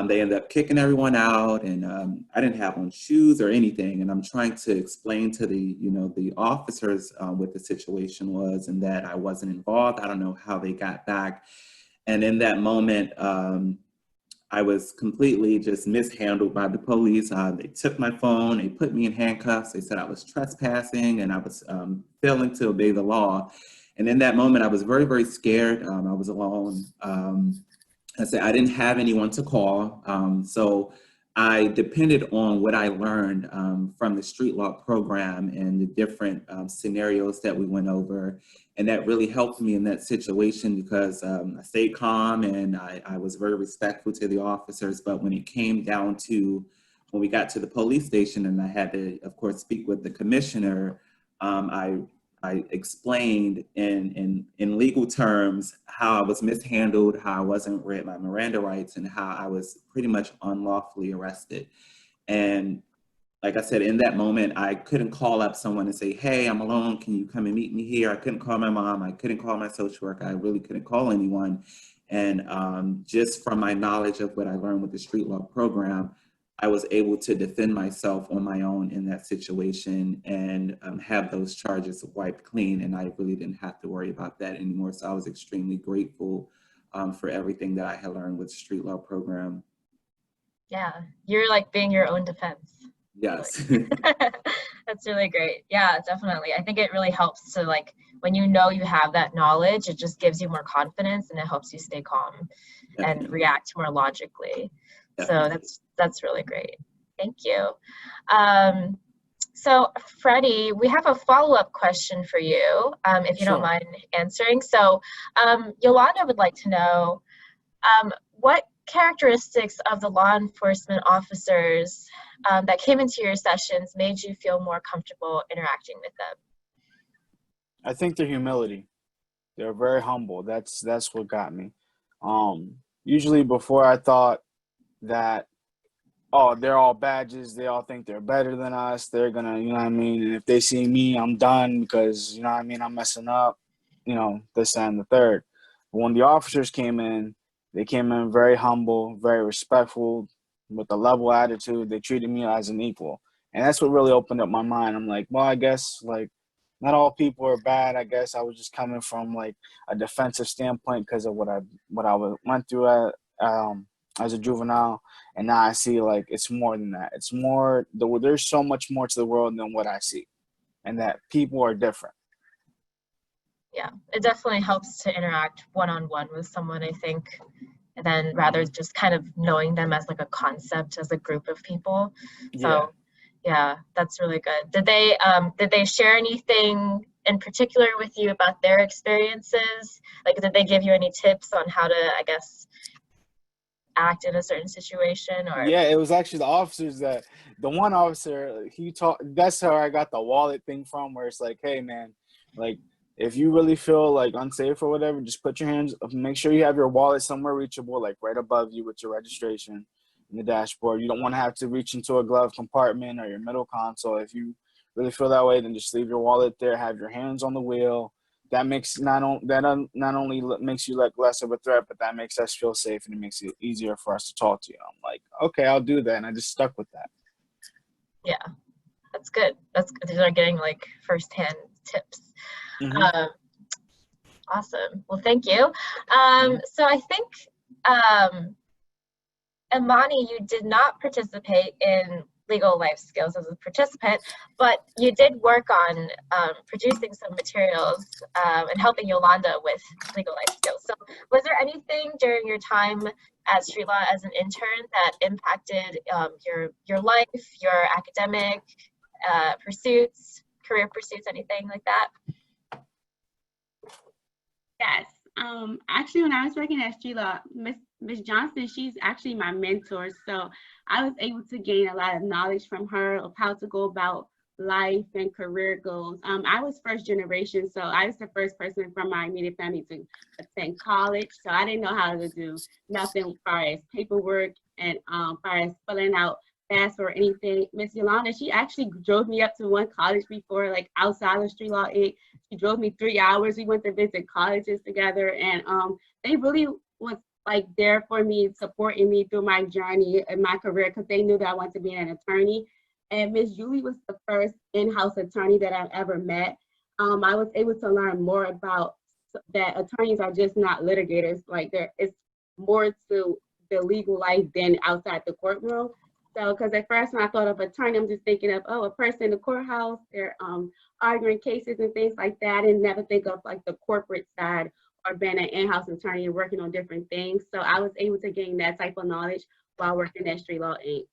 They ended up kicking everyone out, and I didn't have on shoes or anything. And I'm trying to explain to the officers what the situation was and that I wasn't involved. I don't know how they got back. And in that moment, I was completely just mishandled by the police. They took my phone, they put me in handcuffs. They said I was trespassing and I was failing to obey the law. And in that moment, I was very, very scared. I was alone. I said I didn't have anyone to call. So I depended on what I learned from the street law program and the different scenarios that we went over. And that really helped me in that situation because I stayed calm and I was very respectful to the officers. But when it came down to when we got to the police station and I had to, of course, speak with the commissioner, I explained in legal terms how I was mishandled, how I wasn't read my Miranda rights, and how I was pretty much unlawfully arrested. And like I said, in that moment, I couldn't call up someone and say, hey, I'm alone. Can you come and meet me here? I couldn't call my mom. I couldn't call my social worker. I really couldn't call anyone. And just from my knowledge of what I learned with the street law program, I was able to defend myself on my own in that situation and have those charges wiped clean. And I really didn't have to worry about that anymore. So I was extremely grateful for everything that I had learned with the street law program. Yeah, you're like being your own defense. Yes. That's really great. Yeah, definitely. I think it really helps to, like, when you know you have that knowledge, it just gives you more confidence and it helps you stay calm and react more logically. Definitely. So that's really great. Thank you. So Freddie, we have a follow-up question for you, if you don't mind answering. So Yolanda would like to know what characteristics of the law enforcement officers that came into your sessions made you feel more comfortable interacting with them? I think their humility. They're very humble. That's what got me. Usually before I thought that, oh, they're all badges. They all think they're better than us. They're gonna, you know what I mean? And if they see me, I'm done because, you know what I mean, I'm messing up, this, that, and the third. But when the officers came in, they came in very humble, very respectful, with a level attitude. They treated me as an equal. And that's what really opened up my mind. I'm like, well, I guess, like, not all people are bad. I guess I was just coming from, like, a defensive standpoint because of what I went through as a juvenile. And now I see, like, it's more than that. It's more, there's so much more to the world than what I see. And that people are different. Yeah, it definitely helps to interact one-on-one with someone, I think, and then rather just kind of knowing them as like a concept, as a group of people. So yeah, that's really good. Did they share anything in particular with you about their experiences? Like, did they give you any tips on how to, I guess, act in a certain situation? Or yeah, it was actually the officers the one officer, that's how I got the wallet thing from, where it's like, hey man, like, if you really feel like unsafe or whatever, just put your hands up, make sure you have your wallet somewhere reachable, like right above you with your registration in the dashboard. You don't want to have to reach into a glove compartment or your middle console. If you really feel that way, then just leave your wallet there, have your hands on the wheel, that makes not only makes you like less of a threat, but that makes us feel safe and it makes it easier for us to talk to you. I'm like, okay, I'll do that, and I just stuck with that. Yeah, that's good. That's good. These are getting like firsthand tips. Mhm. Awesome. Well, thank you. So I think, Imani, you did not participate in legal life skills as a participant, but you did work on producing some materials and helping Yolanda with legal life skills. So was there anything during your time at Street Law as an intern that impacted your life, your academic pursuits, career pursuits, anything like that? Yes. Actually, when I was working at Street Law, Miss Johnson, she's actually my mentor. So I was able to gain a lot of knowledge from her of how to go about life and career goals. I was first generation, so I was the first person from my immediate family to attend college. So I didn't know how to do nothing as far as paperwork and far as filling out FAFSA or anything. Miss Yolanda, she actually drove me up to one college before, like outside of Street Law 8. She drove me 3 hours. We went to visit colleges together, and they really was like there for me, supporting me through my journey and my career, because they knew that I wanted to be an attorney. And Miss Julie was the first in-house attorney that I've ever met. I was able to learn more about that attorneys are just not litigators. Like there is more to the legal life than outside the courtroom. So, because at first when I thought of attorney, I'm just thinking of, oh, a person in the courthouse, they're arguing cases and things like that, and never think of like the corporate side or being an in-house attorney and working on different things. So I was able to gain that type of knowledge while working at Street Law 8.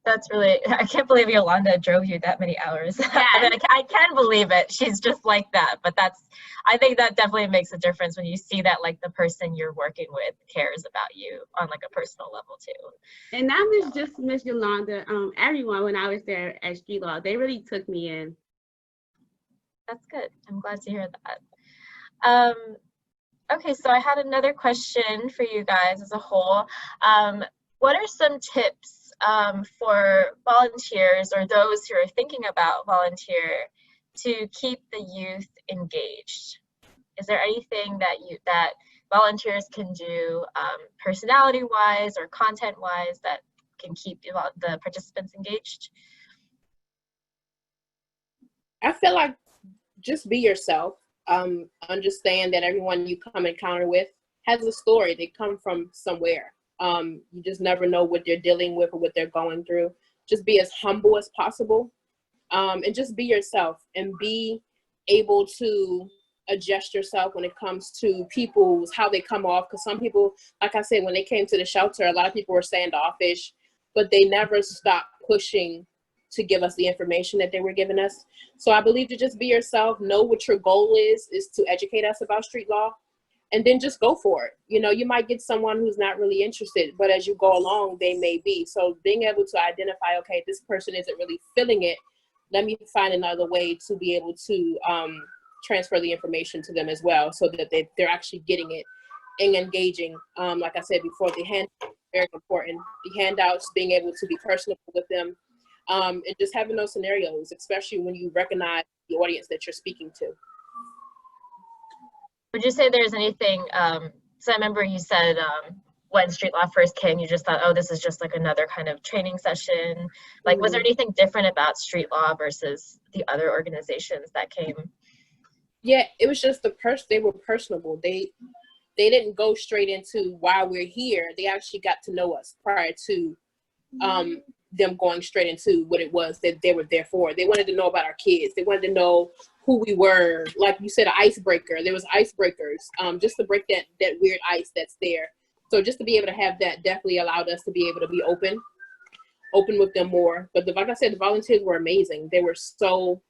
That's really, I can't believe Yolanda drove you that many hours. Yeah. I mean, I can believe it. She's just like that. But I think that definitely makes a difference when you see that like the person you're working with cares about you on like a personal level too. And not just Miss Yolanda, everyone when I was there at Street Law, they really took me in. That's good. I'm glad to hear that. Okay, so I had another question for you guys as a whole. What are some tips for volunteers or those who are thinking about volunteer to keep the youth engaged? Is there anything that volunteers can do personality-wise or content-wise that can keep the participants engaged? I feel like just be yourself. Understand that everyone you come encounter with has a story. They come from somewhere. You just never know what they're dealing with or what they're going through. Just be as humble as possible, and just be yourself and be able to adjust yourself when it comes to how they come off. Because some people, like I said, when they came to the shelter, a lot of people were standoffish, but they never stopped pushing to give us the information that they were giving us. So I believe to just be yourself, know what your goal is to educate us about street law, and then just go for it. You know, you might get someone who's not really interested, but as you go along, they may be. So being able to identify, okay, this person isn't really feeling it, let me find another way to be able to transfer the information to them as well, so that they're actually getting it and engaging. Like I said before, the handouts, very important. The handouts, being able to be personable with them, and just having those scenarios, especially when you recognize the audience that you're speaking to. Would you say there's anything, so I remember you said when Street Law first came, you just thought, oh, this is just like another kind of training session. Like, was there anything different about Street Law versus the other organizations that came? Yeah, it was just they were personable. They didn't go straight into why we're here. They actually got to know us prior to them going straight into what it was that they were there for. They wanted to know about our kids. They wanted to know who we were. Like you said, an icebreaker. There was icebreakers, just to break that weird ice that's there. So just to be able to have that definitely allowed us to be able to be open with them more. But like I said, the volunteers were amazing. They were so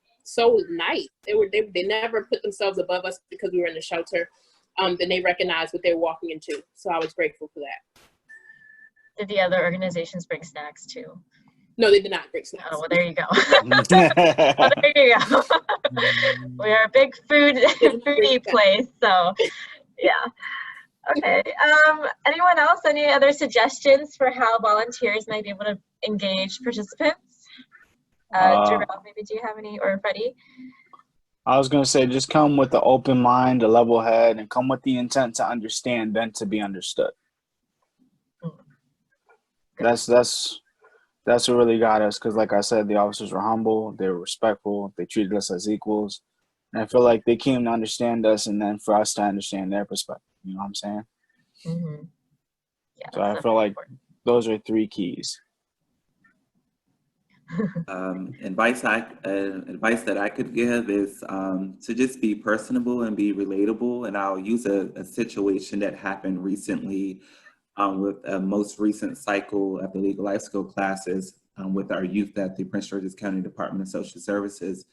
nice. They never put themselves above us because we were in the shelter. Then they recognized what they were walking into. So I was grateful for that. Did the other organizations bring snacks too? No, they did not bring snacks. Oh, well, there you go. Well, there you go. We are a big foodie place, so yeah. Okay. Anyone else? Any other suggestions for how volunteers might be able to engage participants? Jarrell, maybe do you have any, or Freddie? I was gonna say just come with an open mind, a level head, and come with the intent to understand, then to be understood. That's what really got us. Because, like I said, the officers were humble, they were respectful, they treated us as equals, and I feel like they came to understand us, and then for us to understand their perspective. You know what I'm saying? Mm-hmm. Yeah, So I feel like those are 3 keys. Advice that I could give is to just be personable and be relatable. And I'll use a situation that happened recently with a most recent cycle of the legal life skill classes with our youth at the Prince George's County Department of Social Services.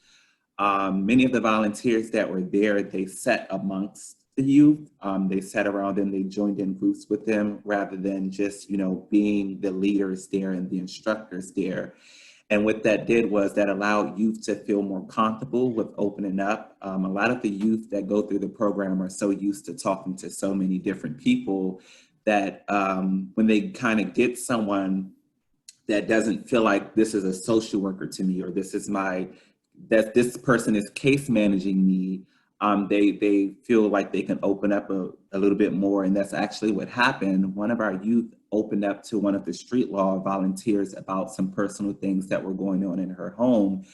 Many of the volunteers that were there, they sat amongst the youth. They sat around them, they joined in groups with them rather than just, being the leaders there and the instructors there. And what that did was that allowed youth to feel more comfortable with opening up. A lot of the youth that go through the program are so used to talking to so many different people that when they kind of get someone that doesn't feel like this is a social worker to me, or this person is case managing me, they feel like they can open up a little bit more. And that's actually what happened. One of our youth opened up to one of the street law volunteers about some personal things that were going on in her home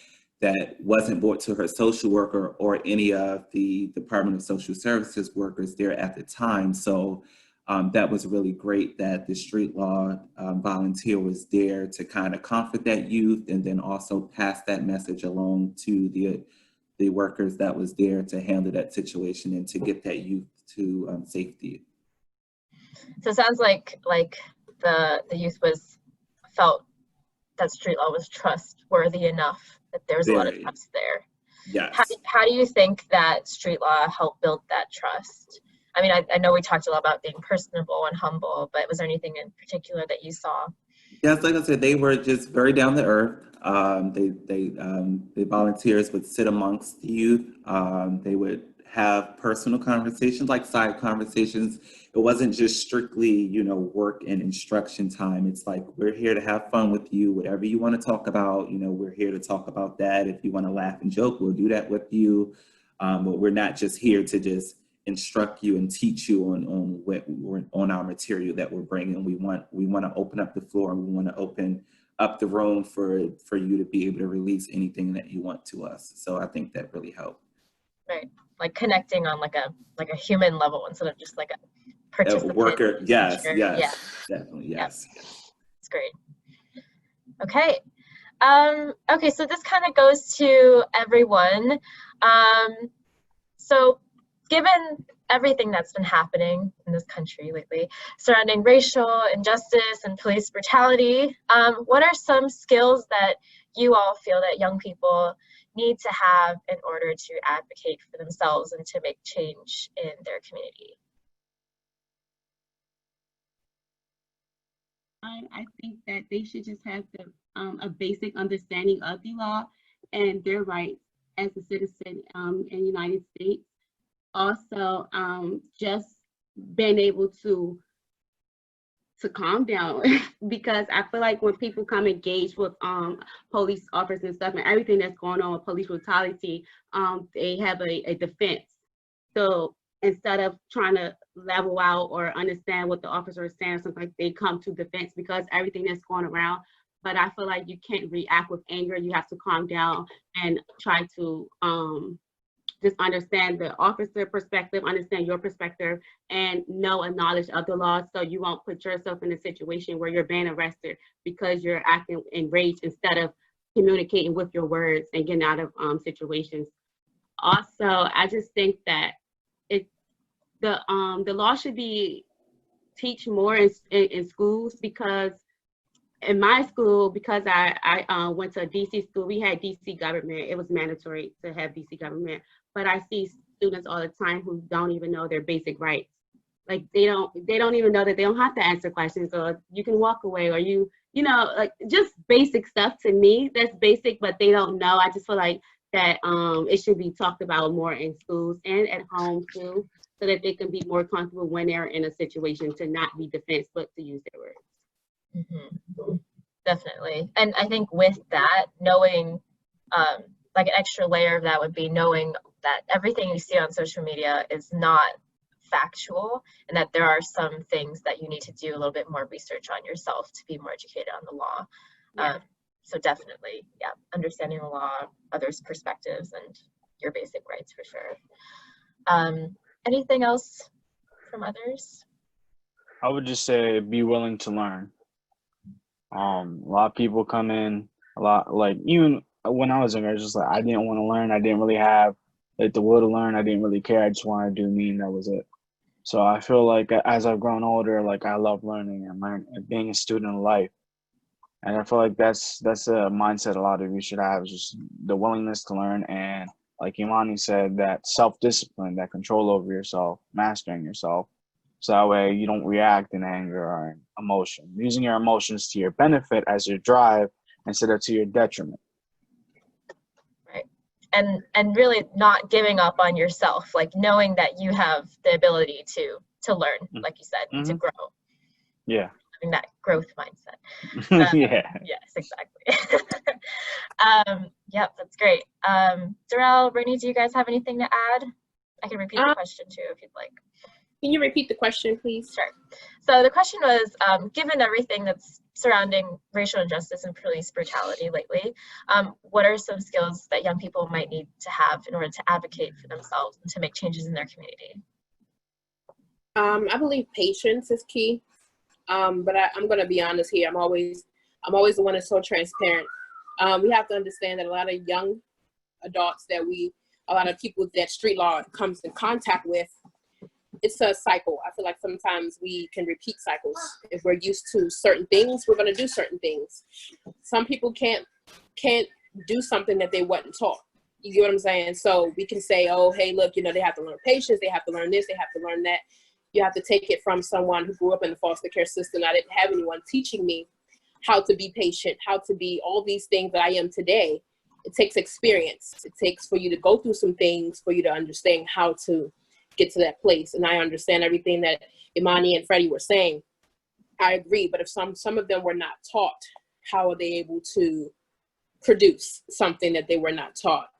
that wasn't brought to her social worker or any of the Department of Social Services workers there at the time. So that was really great that the street law volunteer was there to kind of comfort that youth and then also pass that message along to the workers that was there to handle that situation and to get that youth to safety. So it sounds like the youth felt that street law was trustworthy enough that there was a lot of trust there. Yes. How do you think that street law helped build that trust? I mean, I know we talked a lot about being personable and humble, but was there anything in particular that you saw? Yes, like I said, they were just very down to earth. The volunteers would sit amongst the youth. They would have personal conversations, like side conversations. It wasn't just strictly, work and instruction time. It's like, we're here to have fun with you. Whatever you want to talk about, we're here to talk about that. If you want to laugh and joke, we'll do that with you. But we're not just here to just instruct you and teach you on our material that we're bringing. We want to open up the floor, and we want to open up the room for you to be able to release anything that you want to us. So I think that really helped. Right, like connecting on like a human level instead of just like a participant. Worker, yes, teacher. yes, Yeah. definitely, yes. It's great. Okay. Okay, so this kind of goes to everyone. So given everything that's been happening in this country lately surrounding racial injustice and police brutality, what are some skills that you all feel that young people need to have in order to advocate for themselves and to make change in their community? I think that they should just have a basic understanding of the law and their rights as a citizen in the United States. Also, just being able to calm down because I feel like when people come engaged with police officers and stuff and everything that's going on with police brutality, they have a defense. So instead of trying to level out or understand what the officer is saying, sometimes they come to defense because everything that's going around. But I feel like you can't react with anger. You have to calm down and try to just understand the officer perspective, understand your perspective, and know and knowledge of the law, so you won't put yourself in a situation where you're being arrested because you're acting enraged instead of communicating with your words and getting out of situations. Also, I just think that the law should be teach more in schools, because in my school, because I went to a DC school, we had DC government. It was mandatory to have DC government. But I see students all the time who don't even know their basic rights. Like they don't even know that they don't have to answer questions, or you can walk away, or you know, like just basic stuff to me that's basic, but they don't know. I just feel like that it should be talked about more in schools and at home too, so that they can be more comfortable when they're in a situation to not be defense, but to use their words. Mm-hmm. Definitely. And I think with that, knowing like an extra layer of that would be knowing that everything you see on social media is not factual, and that there are some things that you need to do a little bit more research on yourself to be more educated on the law. Yeah. So definitely, yeah, understanding the law, others' perspectives, and your basic rights for sure. Anything else from others? I would just say be willing to learn. A lot of people come in like even when I was younger, I was just like I didn't want to learn. I didn't really have like the will to learn. I didn't really care. I just wanted to do me, and that was it. So I feel like as I've grown older, like I love learning and being a student of life. And I feel like that's a mindset a lot of you should have, is just the willingness to learn, and like Imani said, that self-discipline, that control over yourself, mastering yourself. So that way you don't react in anger or in emotion. Using your emotions to your benefit as your drive instead of to your detriment. Right. And really not giving up on yourself, like knowing that you have the ability to learn, like you said, to grow. Yeah. Having that growth mindset. Yeah. Yes, exactly. Yep, that's great. Darrell, Brittany, do you guys have anything to add? I can repeat the question too if you'd like. Can you repeat the question, please? Sure. So the question was, given everything that's surrounding racial injustice and police brutality lately, what are some skills that young people might need to have in order to advocate for themselves and to make changes in their community? I believe patience is key. But I'm going to be honest here. I'm always the one that's so transparent. We have to understand that a lot of young adults a lot of people that street law comes in contact with, it's a cycle. I feel like sometimes we can repeat cycles. If we're used to certain things, we're going to do certain things. Some people can't do something that they wasn't taught. You get what I'm saying? So we can say, oh, hey, look, they have to learn patience. They have to learn this. They have to learn that. You have to take it from someone who grew up in the foster care system. I didn't have anyone teaching me how to be patient, how to be all these things that I am today. It takes experience. It takes for you to go through some things for you to understand how to get to that place. And I understand everything that Imani and Freddie were saying. I agree, but if some of them were not taught, how are they able to produce something that they were not taught?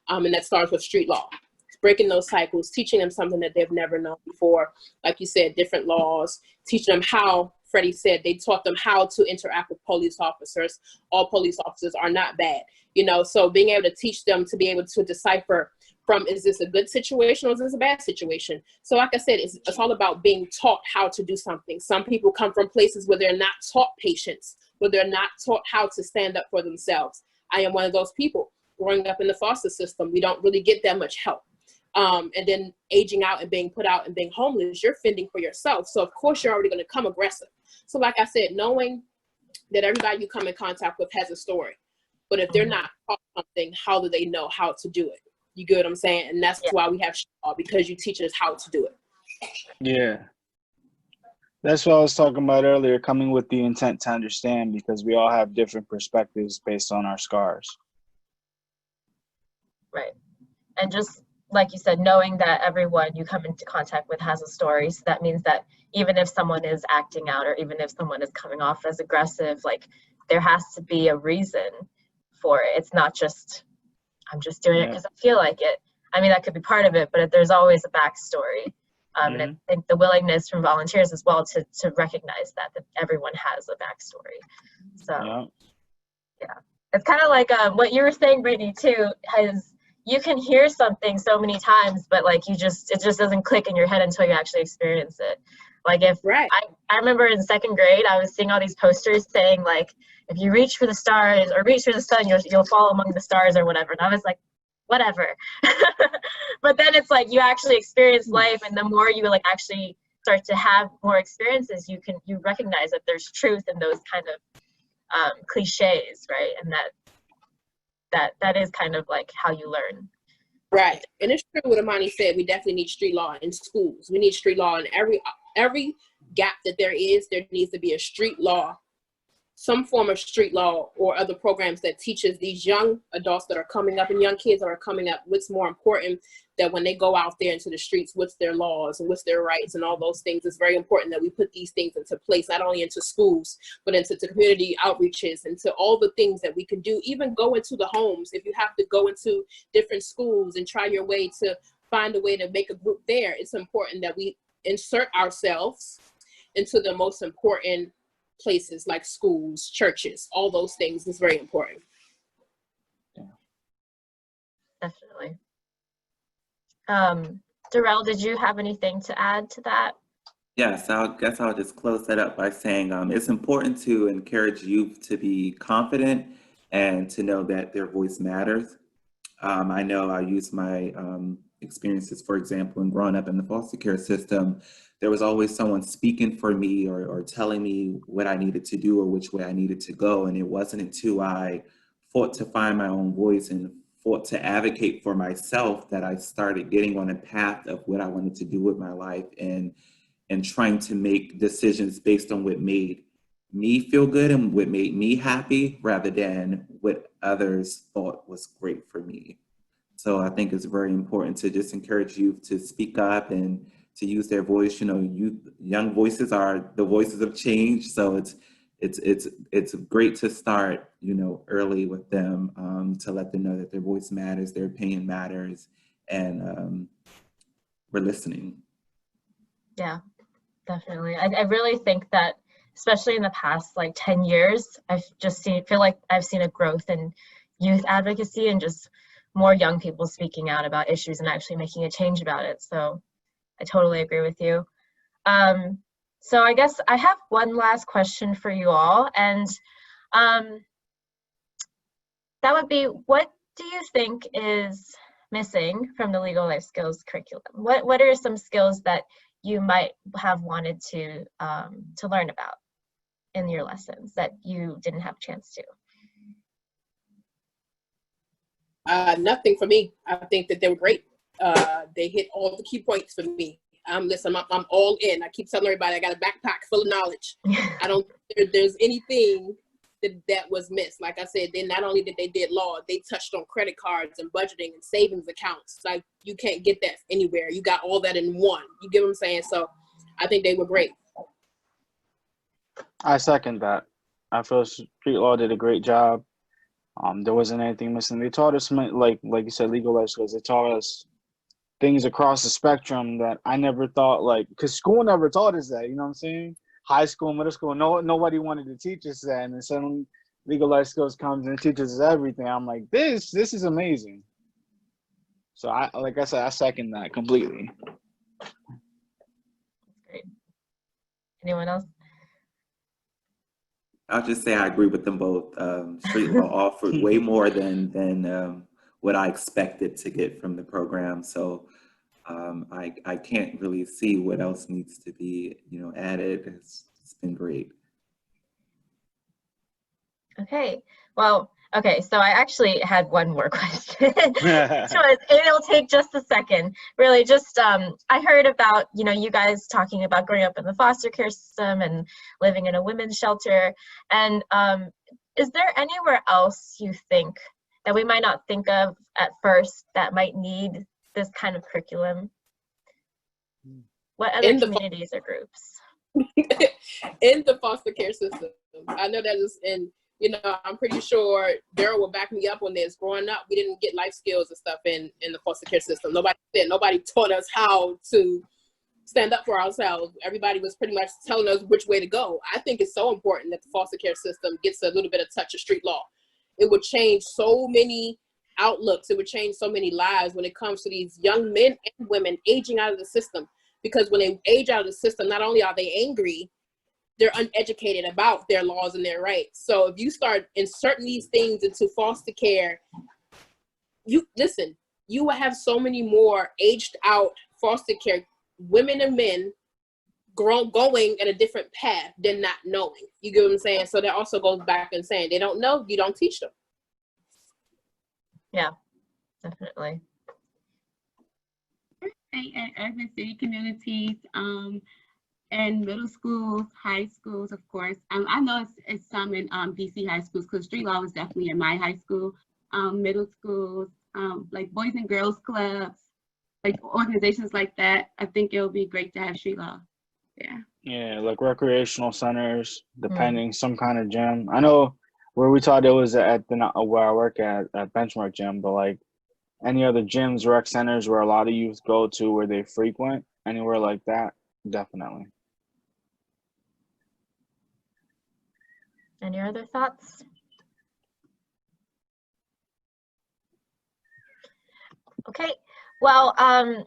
And that starts with street law. Breaking those cycles, teaching them something that they've never known before. Like you said, different laws, teaching them how, Freddie said, they taught them how to interact with police officers. All police officers are not bad, so being able to teach them to be able to decipher from, is this a good situation or is this a bad situation? So like I said, it's all about being taught how to do something. Some people come from places where they're not taught patience, where they're not taught how to stand up for themselves. I am one of those people. Growing up in the foster system, we don't really get that much help. And then aging out and being put out and being homeless, you're fending for yourself. So of course you're already going to come aggressive. So like I said, knowing that everybody you come in contact with has a story, but if they're not taught something, how do they know how to do it? You get what I'm saying? And that's why we have law, because you teach us how to do it. Yeah. That's what I was talking about earlier, coming with the intent to understand, because we all have different perspectives based on our scars. Right. And just like you said, knowing that everyone you come into contact with has a story. So that means that even if someone is acting out, or even if someone is coming off as aggressive, like there has to be a reason for it. It's not just, I'm just doing it because I feel like it. I mean, that could be part of it, but there's always a backstory. And I think the willingness from volunteers as well to recognize that everyone has a backstory. So yeah, it's kind of like what you were saying, Brittany, too, you can hear something so many times, but like it just doesn't click in your head until you actually experience it. Like I remember in second grade, I was seeing all these posters saying like, if you reach for the stars or reach for the sun, you'll fall among the stars or whatever. And I was like, whatever. But then it's like you actually experience life, and the more you like actually start to have more experiences, you recognize that there's truth in those kind of cliches, right? And that is kind of like how you learn. Right. And it's true what Imani said. We definitely need street law in schools. We need street law in every gap that there needs to be a street law some form of street law or other programs that teaches these young adults that are coming up and young kids that are coming up what's more important, that when they go out there into the streets, what's their laws and what's their rights and all those things. It's very important that we put these things into place, not only into schools, but into the community outreaches, into all the things that we can do, even go into the homes. If you have to go into different schools and try your way to find a way to make a group there, it's important that we insert ourselves into the most important places like schools, churches, all those things is very important. Definitely. Darrell, did you have anything to add to that? Yes, I guess I'll just close that up by saying it's important to encourage youth to be confident and to know that their voice matters. I know I use my experiences, for example, in growing up in the foster care system, there was always someone speaking for me or telling me what I needed to do or which way I needed to go. And it wasn't until I fought to find my own voice and fought to advocate for myself that I started getting on a path of what I wanted to do with my life and trying to make decisions based on what made me feel good and what made me happy rather than what others thought was great for me. So I think it's very important to just encourage youth to speak up and to use their voice. You know, young voices are the voices of change. So it's great to start, you know, early with them to let them know that their voice matters, their opinion matters, and we're listening. Yeah, definitely. I really think that, especially in the past like 10 years, I've just feel like I've seen a growth in youth advocacy and just more young people speaking out about issues and actually making a change about it. So I totally agree with you. So I guess I have one last question for you all, and that would be, what do you think is missing from the legal life skills curriculum? What are some skills that you might have wanted to learn about in your lessons that you didn't have a chance to? Nothing for me. I think that they were great. They hit all the key points for me. Listen, I'm all in. I keep telling everybody I got a backpack full of knowledge. I don't think there's anything that was missed. Like I said, they not only did law, they touched on credit cards and budgeting and savings accounts. Like, you can't get that anywhere. You got all that in one. You get what I'm saying? So I think they were great. I second that. I feel street law did a great job. There wasn't anything missing. They taught us, like you said, legal life skills. They taught us things across the spectrum that I never thought, like, because school never taught us that, you know what I'm saying? High school, middle school, nobody wanted to teach us that. And then suddenly legal life skills comes and teaches us everything. I'm like, this is amazing. So like I said, I second that completely. Great. Anyone else? I'll just say I agree with them both. Street law offered way more than what I expected to get from the program. So I can't really see what else needs to be, you know, added. It's been great. Okay. Well, okay. So I actually had one more question. It'll take just a second. Really, just I heard about, you know, you guys talking about growing up in the foster care system and living in a women's shelter. And is there anywhere else you think that we might not think of at first that might need this kind of curriculum? What other communities or groups? In the foster care system, I know that is in. You know, I'm pretty sure Daryl will back me up on this. Growing up, we didn't get life skills and stuff in the foster care system. Nobody taught us how to stand up for ourselves. Everybody was pretty much telling us which way to go. I think it's so important that the foster care system gets a little bit of touch of street law. It would change so many outlooks. It would change so many lives when it comes to these young men and women aging out of the system. Because when they age out of the system, not only are they angry, they're uneducated about their laws and their rights. So if you start inserting these things into foster care, you will have so many more aged out foster care women and men going in a different path than not knowing. You get what I'm saying? So that also goes back and saying they don't know, you don't teach them. Yeah, definitely. In urban city communities, in middle schools, high schools, of course. I know it's some in DC high schools because street law was definitely in my high school. Middle schools, like Boys and Girls Clubs, like organizations like that. I think it would be great to have street law. Yeah. Yeah, like recreational centers, depending, some kind of gym. I know where we taught it was at the where I work at Benchmark Gym, but like any other gyms, rec centers where a lot of youth go to where they frequent, anywhere like that, definitely. Any other thoughts? Okay, well, I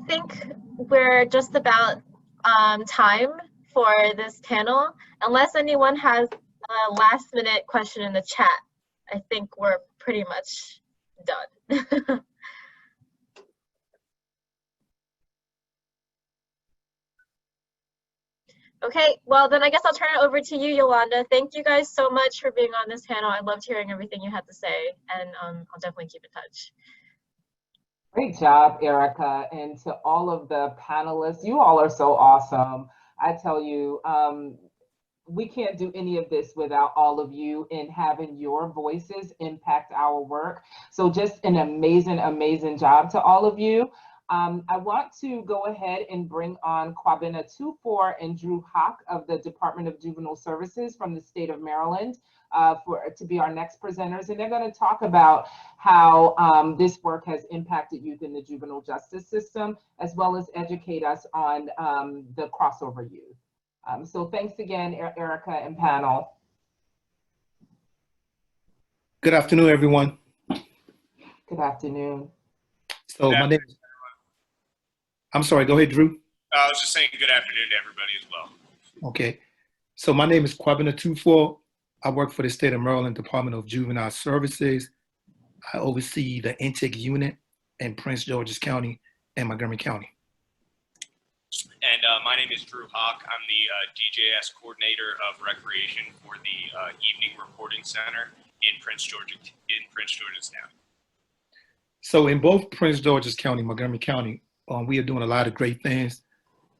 think we're just about time for this panel. Unless anyone has a last minute question in the chat, I think we're pretty much done. Okay, well then I guess I'll turn it over to you, Yolanda. Thank you guys so much for being on this panel. I loved hearing everything you had to say, and I'll definitely keep in touch. Great job, Erica. And to all of the panelists, you all are so awesome. I tell you, we can't do any of this without all of you and having your voices impact our work. So just an amazing, amazing job to all of you. I want to go ahead and bring on Kwabena Tufor and Drew Hawk of the Department of Juvenile Services from the state of Maryland to be our next presenters. And they're going to talk about how this work has impacted youth in the juvenile justice system, as well as educate us on the crossover youth. So thanks again, Erica and panel. Good afternoon, everyone. Good afternoon. So my name is, I'm sorry, go ahead, Drew. I was just saying good afternoon to everybody as well. Okay. So my name is Kwabena Tufor. I work for the state of Maryland Department of Juvenile Services. I oversee the intake unit in Prince George's County and Montgomery County. And my name is Drew Hawk. I'm the DJS coordinator of recreation for the Evening Reporting Center in Prince George's County. So in both Prince George's County, Montgomery County, we are doing a lot of great things.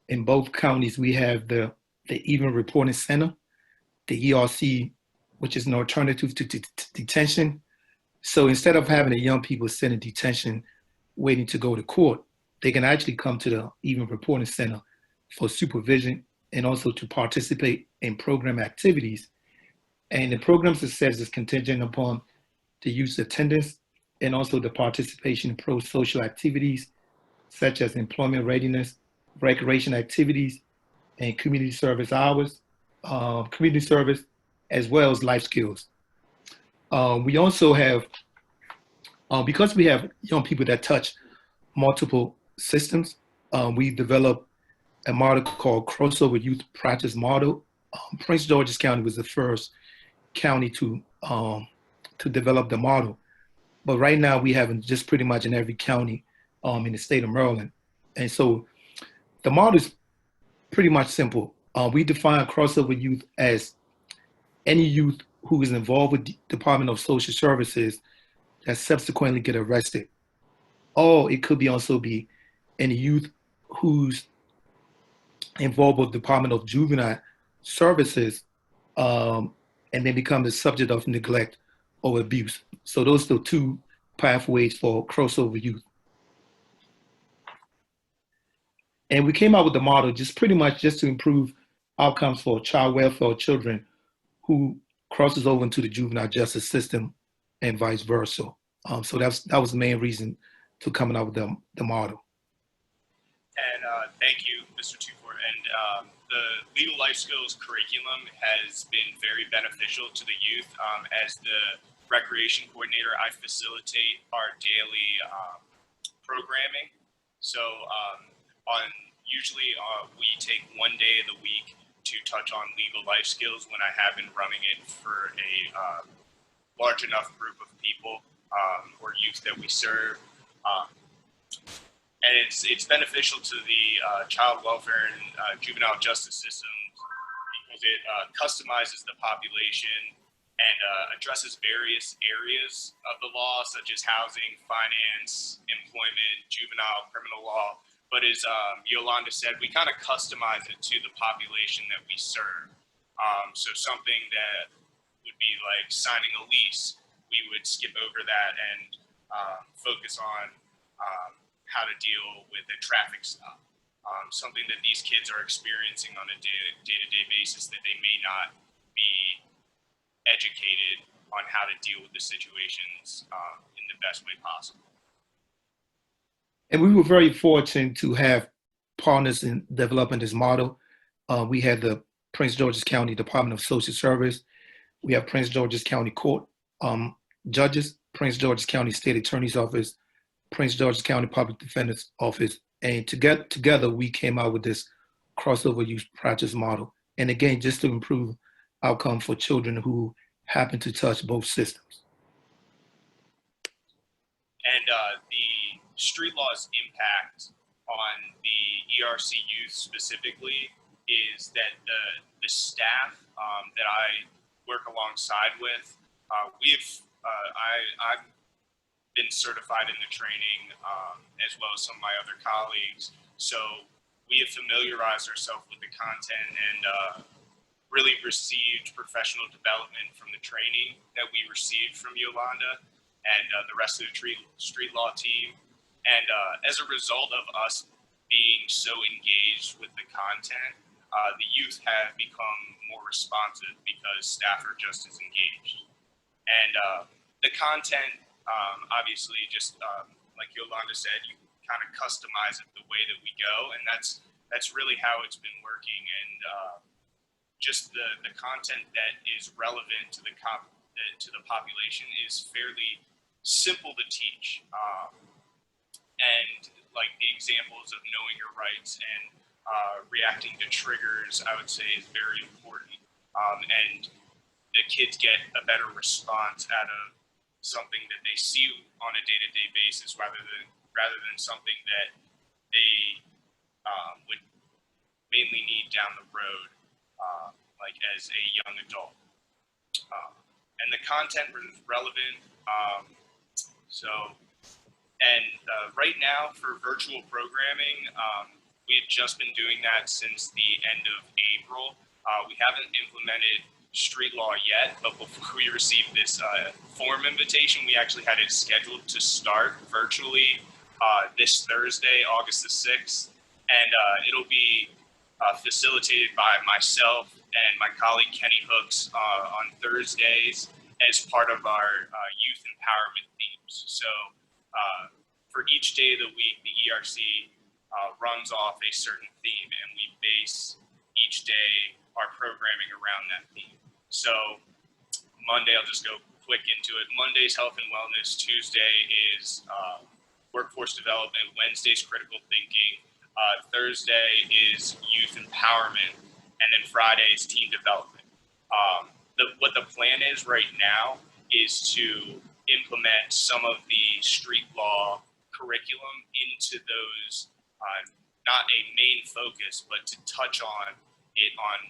In both counties, we have the Evening Reporting Center, the ERC, which is an alternative to detention. So instead of having the young people sit in detention waiting to go to court, they can actually come to the Evening Reporting Center for supervision and also to participate in program activities. And the program success is contingent upon the youth attendance and also the participation in pro-social activities such as employment readiness, recreation activities, and community service hours, community service, as well as life skills. We also have, because we have young people that touch multiple systems, we developed a model called Crossover Youth Practice Model. Prince George's County was the first county to develop the model. But right now we have it just pretty much in every county in the state of Maryland. And so the model is pretty much simple. We define crossover youth as any youth who is involved with the Department of Social Services that subsequently get arrested. Or it could be also be any youth who's involved with the Department of Juvenile Services and then become the subject of neglect or abuse. So those are the two pathways for crossover youth. And we came out with the model just pretty much just to improve outcomes for child welfare children who crosses over into the juvenile justice system and vice versa. So that was the main reason to coming out with the model. And thank you, Mr. Tufor. And the legal life skills curriculum has been very beneficial to the youth. As the recreation coordinator, I facilitate our daily programming. So usually we take one day of the week to touch on legal life skills when I have been running it for a large enough group of people or youth that we serve. And it's beneficial to the child welfare and juvenile justice system because it customizes the population and addresses various areas of the law, such as housing, finance, employment, juvenile, criminal law, but as Yolanda said, we kind of customize it to the population that we serve. So something that would be like signing a lease, we would skip over that and focus on how to deal with a traffic stop. Something that these kids are experiencing on a day-to-day basis that they may not be educated on how to deal with the situations in the best way possible. And we were very fortunate to have partners in developing this model. We had the Prince George's County Department of Social Service. We have Prince George's County Court judges, Prince George's County State Attorney's Office, Prince George's County Public Defender's Office. And together we came out with this crossover youth practice model. And again, just to improve outcome for children who happen to touch both systems. And the street law's impact on the ERC youth specifically is that the staff that I work alongside with, I've been certified in the training as well as some of my other colleagues. So we have familiarized ourselves with the content and really received professional development from the training that we received from Yolanda and the rest of the street law team. And as a result of us being so engaged with the content, the youth have become more responsive because staff are just as engaged. And the content, obviously, just like Yolanda said, you kind of customize it the way that we go, and that's really how it's been working. And just the content that is relevant to the population is fairly simple to teach. And like the examples of knowing your rights and reacting to triggers, I would say is very important. And the kids get a better response out of something that they see on a day-to-day basis rather than something that they would mainly need down the road, like as a young adult. And the content was relevant. Right now for virtual programming, we had just been doing that since the end of April. We haven't implemented street law yet, but before we received this form invitation, we actually had it scheduled to start virtually this Thursday, August the 6th. And it'll be facilitated by myself and my colleague Kenny Hooks on Thursdays as part of our youth empowerment themes. So for each day of the week, the ERC runs off a certain theme, and we base each day our programming around that theme. So Monday, I'll just go quick into it. Monday's health and wellness. Tuesday is workforce development. Wednesday's critical thinking. Thursday is youth empowerment. And then Friday is team development. What the plan is right now is to implement some of the street law curriculum into those, not a main focus, but to touch on it on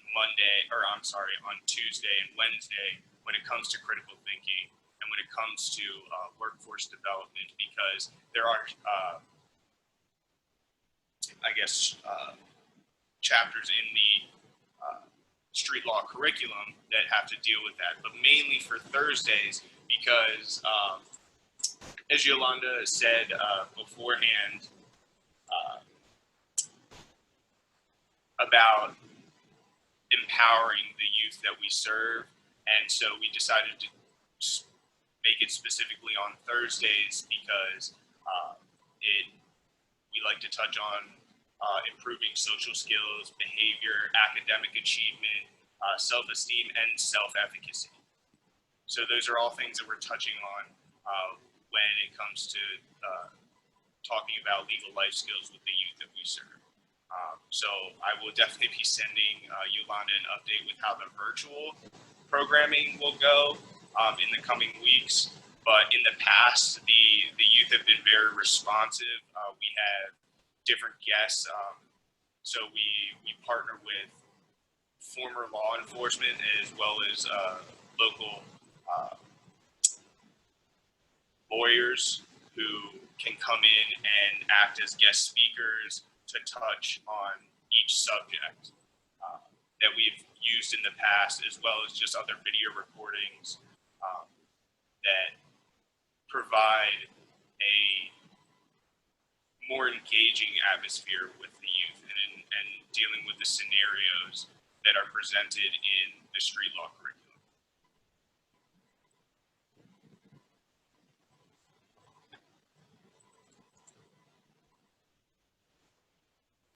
on Tuesday and Wednesday when it comes to critical thinking and when it comes to workforce development, because there are, chapters in the street law curriculum that have to deal with that, but mainly for Thursdays because, as Yolanda said beforehand, about empowering the youth that we serve. And so we decided to make it specifically on Thursdays because we like to touch on improving social skills, behavior, academic achievement, self-esteem, and self-efficacy. So those are all things that we're touching on when it comes to talking about legal life skills with the youth that we serve. So I will definitely be sending Yolanda an update with how the virtual programming will go in the coming weeks. But in the past, the youth have been very responsive. We have different guests. So we partner with former law enforcement as well as local lawyers who can come in and act as guest speakers to touch on each subject that we've used in the past, as well as just other video recordings that provide a more engaging atmosphere with the youth and dealing with the scenarios that are presented in the street law curriculum.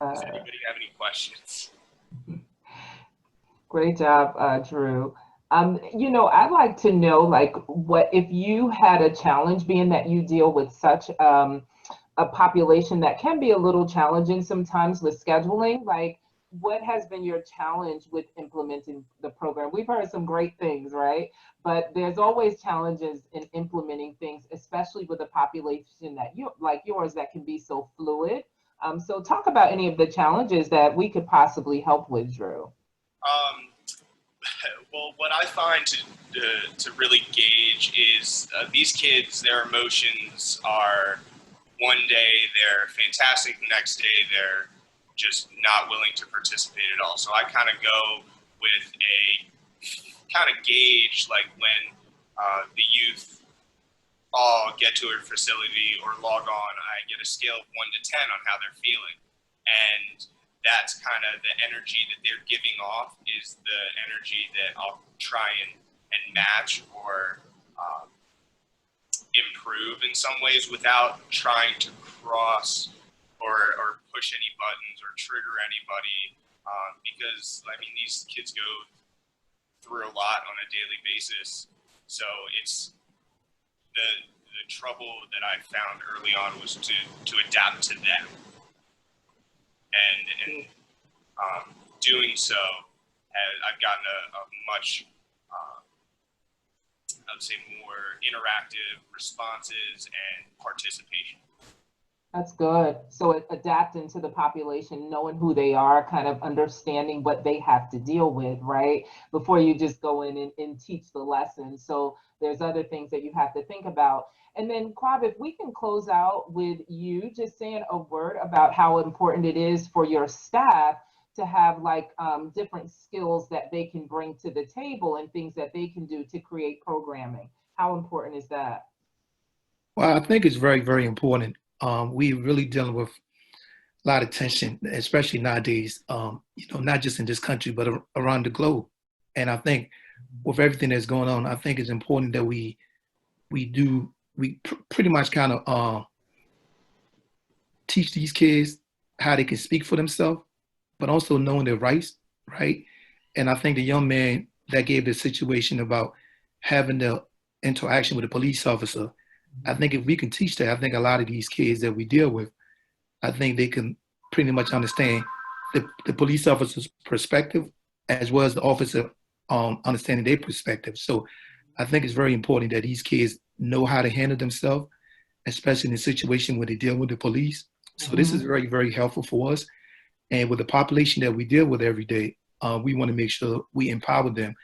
Does anybody have any questions? Great job, Drew. You know, I'd like to know, like, what if you had a challenge, being that you deal with such a population that can be a little challenging sometimes with scheduling, like, what has been your challenge with implementing the program? We've heard some great things, right? But there's always challenges in implementing things, especially with a population that like yours that can be so fluid. So talk about any of the challenges that we could possibly help with, Drew. Well, what I find to really gauge is these kids, their emotions are, one day they're fantastic, the next day they're just not willing to participate at all. So I kind of go with a kind of gauge, like when the youth all get to a facility or log on, I get a scale of 1 to 10 on how they're feeling. And that's kind of the energy that they're giving off is the energy that I'll try and match or improve in some ways without trying to cross or push any buttons or trigger anybody, because I mean these kids go through a lot on a daily basis. So it's the trouble that I found early on was to adapt to them. And doing so, I've gotten a much, I would say, more interactive responses and participation. That's good. So adapting to the population, knowing who they are, kind of understanding what they have to deal with, right? Before you just go in and teach the lesson. So there's other things that you have to think about. And then, Quab, if we can close out with you just saying a word about how important it is for your staff to have like different skills that they can bring to the table and things that they can do to create programming. How important is that? Well, I think it's very, very important. We really dealing with a lot of tension, especially nowadays, you know, not just in this country, but around the globe. And I think with everything that's going on, I think it's important that we pretty much kind of teach these kids how they can speak for themselves, but also knowing their rights, right? And I think the young man that gave the situation about having the interaction with a police officer, I think if we can teach that, I think a lot of these kids that we deal with, I think they can pretty much understand the police officer's perspective as well as the officer understanding their perspective. So I think it's very important that these kids know how to handle themselves, especially in a situation where they deal with the police. So this is very, very helpful for us. And with the population that we deal with every day, we want to make sure we empower them,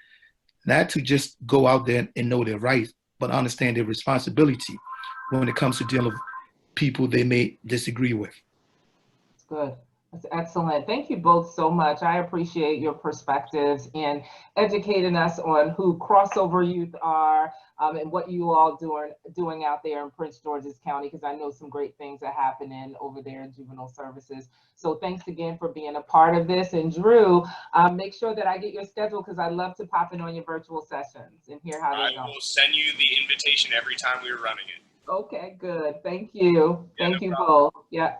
not to just go out there and know their rights, but understand their responsibility when it comes to dealing with people they may disagree with. That's good. That's excellent. Thank you both so much. I appreciate your perspectives and educating us on who crossover youth are and what you all doing out there in Prince George's County, because I know some great things are happening over there in juvenile services. So thanks again for being a part of this. And Drew, make sure that I get your schedule because I'd love to pop in on your virtual sessions and hear how they go. I will send you the invitation every time we're running it. Okay, good. Thank you. Yeah, Thank no you problem. both. Yeah.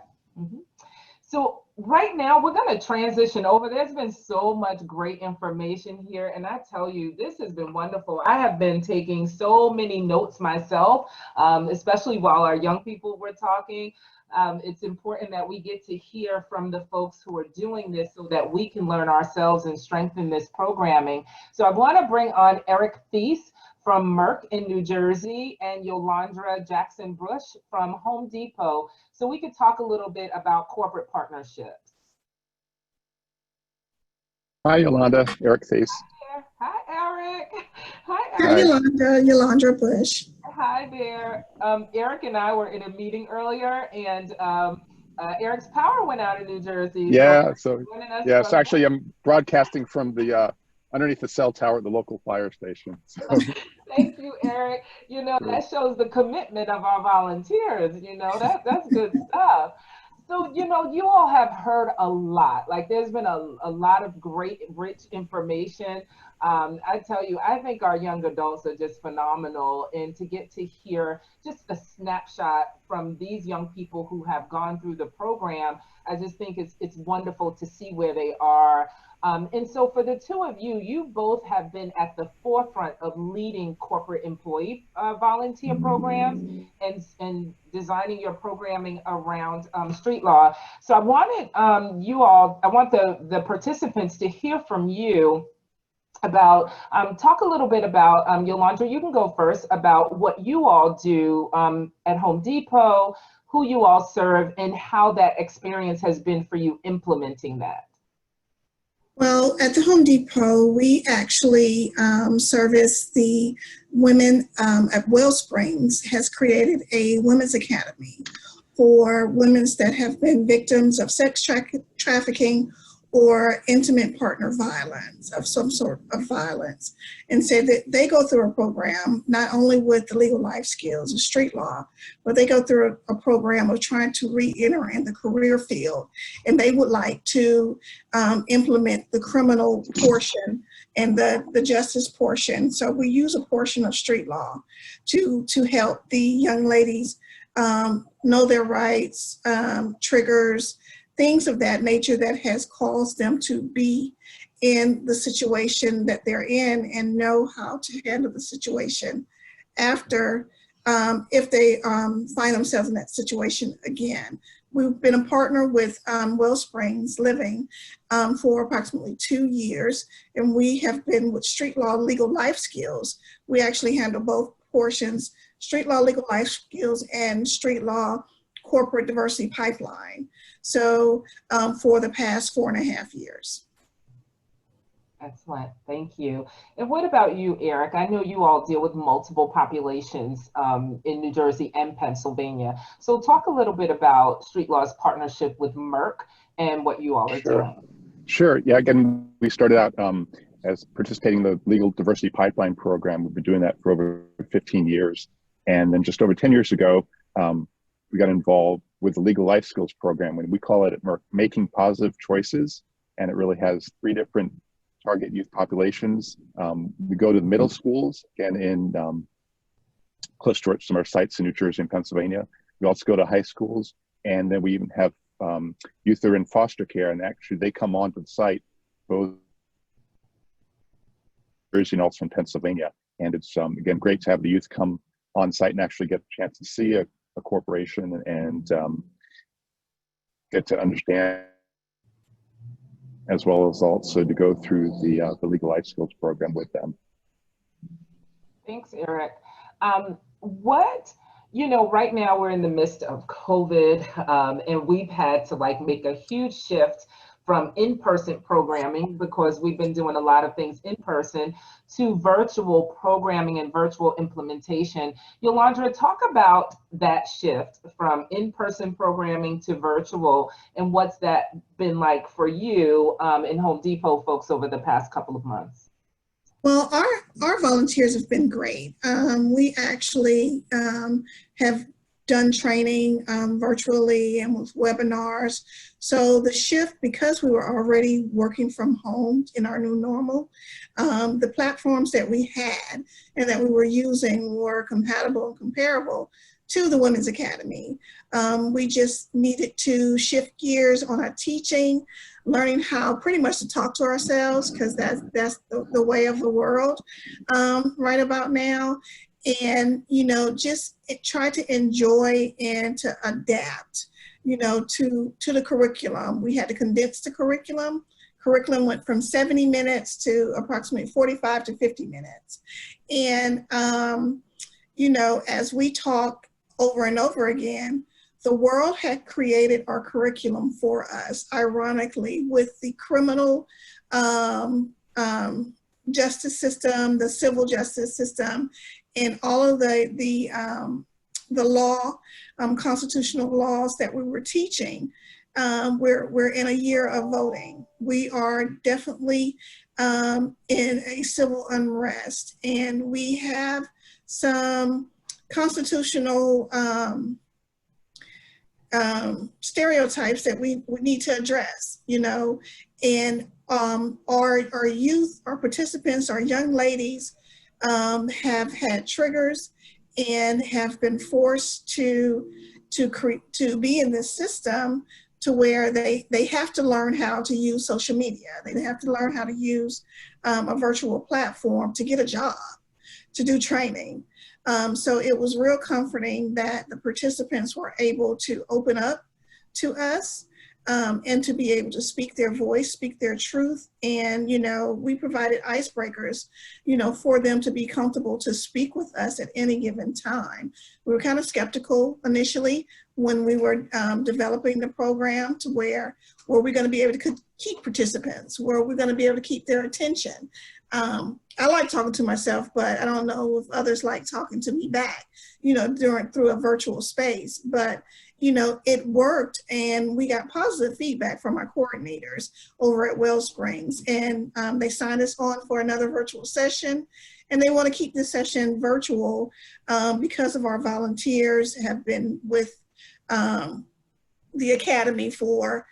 So right now we're going to transition over. There's been so much great information here, and I tell you, this has been wonderful. I have been taking so many notes myself, especially while our young people were talking. It's important that we get to hear from the folks who are doing this so that we can learn ourselves and strengthen this programming. So I want to bring on Eric Thies from Merck in New Jersey and Yolandra Jackson Bush from Home Depot, so we could talk a little bit about corporate partnerships. Hi, Yolanda. Eric Thies. Hi, Eric. Hi, Hi, Eric. Yolanda Bush. Hi there. Eric and I were in a meeting earlier, and Eric's power went out in New Jersey. Yeah, So actually I'm broadcasting from the underneath the cell tower at the local fire station. So. Thank you, Eric. You know, that shows the commitment of our volunteers. You know, that's good stuff. So, you know, you all have heard a lot. Like, there's been a lot of great, rich information. I tell you, I think our young adults are just phenomenal. And to get to hear just a snapshot from these young people who have gone through the program, I just think it's wonderful to see where they are. And so for the two of you, you both have been at the forefront of leading corporate employee volunteer programs and designing your programming around street law. So I wanted I want the participants to hear from you about, talk a little bit about, Yolanda, you can go first, about what you all do at Home Depot, who you all serve, and how that experience has been for you implementing that. Well, at the Home Depot, we actually service the women at Wellsprings has created a women's academy for women that have been victims of sex trafficking or intimate partner violence, of some sort of violence. And so that they go through a program, not only with the legal life skills of street law, but they go through a program of trying to re-enter in the career field. And they would like to implement the criminal portion and the justice portion. So we use a portion of street law to help the young ladies know their rights, triggers, things of that nature that has caused them to be in the situation that they're in and know how to handle the situation after, if they find themselves in that situation again. We've been a partner with Wellsprings Living for approximately 2 years, and we have been with Street Law Legal Life Skills. We actually handle both portions, Street Law Legal Life Skills and Street Law Corporate Diversity Pipeline. So for the past 4.5 years. Excellent, thank you. And what about you, Eric? I know you all deal with multiple populations in New Jersey and Pennsylvania. So talk a little bit about Street Law's partnership with Merck and what you all are doing. Sure, yeah, again, we started out as participating in the Legal Diversity Pipeline program. We've been doing that for over 15 years. And then just over 10 years ago, we got involved with the Legal Life Skills program, and we call it Making Positive Choices, and it really has 3 different target youth populations. We go to the middle schools, again, in close to some of our sites in New Jersey and Pennsylvania. We also go to high schools, and then we even have youth that are in foster care, and actually they come onto the site, both New Jersey and also in Pennsylvania. And it's, again, great to have the youth come on site and actually get a chance to see a corporation and get to understand, as well as also to go through the Legal Life Skills program with them. Thanks, Eric. You know, right now we're in the midst of COVID, and we've had to make a huge shift from in-person programming, because we've been doing a lot of things in person, to virtual programming and virtual implementation. Yolanda, talk about that shift from in-person programming to virtual, and what's that been like for you in Home Depot folks over the past couple of months? Well, our volunteers have been great. We actually have done training virtually and with webinars. So the shift, because we were already working from home in our new normal, the platforms that we had and that we were using were compatible and comparable to the Women's Academy. We just needed to shift gears on our teaching, learning how pretty much to talk to ourselves, because that's the way of the world right about now. And, you know, just try to enjoy and to adapt, you know, to the curriculum. We had to condense the curriculum. Curriculum went from 70 minutes to approximately 45 to 50 minutes. And, you know, as we talk over and over again, the world had created our curriculum for us, ironically, with the criminal justice system, the civil justice system, and all of the law, constitutional laws that we were teaching. We're in a year of voting. We are definitely in a civil unrest, and we have some constitutional stereotypes that we need to address, you know, and our youth, our participants, our young ladies have had triggers and have been forced to be in this system to where they have to learn how to use social media. They have to learn how to use a virtual platform to get a job, to do training. So it was real comforting that the participants were able to open up to us and to be able to speak their voice, speak their truth. And, you know, we provided icebreakers, you know, for them to be comfortable to speak with us at any given time. We were kind of skeptical initially when we were developing the program, to were we going to be able to keep participants? Were we going to be able to keep their attention? I like talking to myself, but I don't know if others like talking to me back, you know, through a virtual space. But, you know, it worked, and we got positive feedback from our coordinators over at Wellsprings, and they signed us on for another virtual session, and they want to keep this session virtual because of our volunteers have been with the Academy for,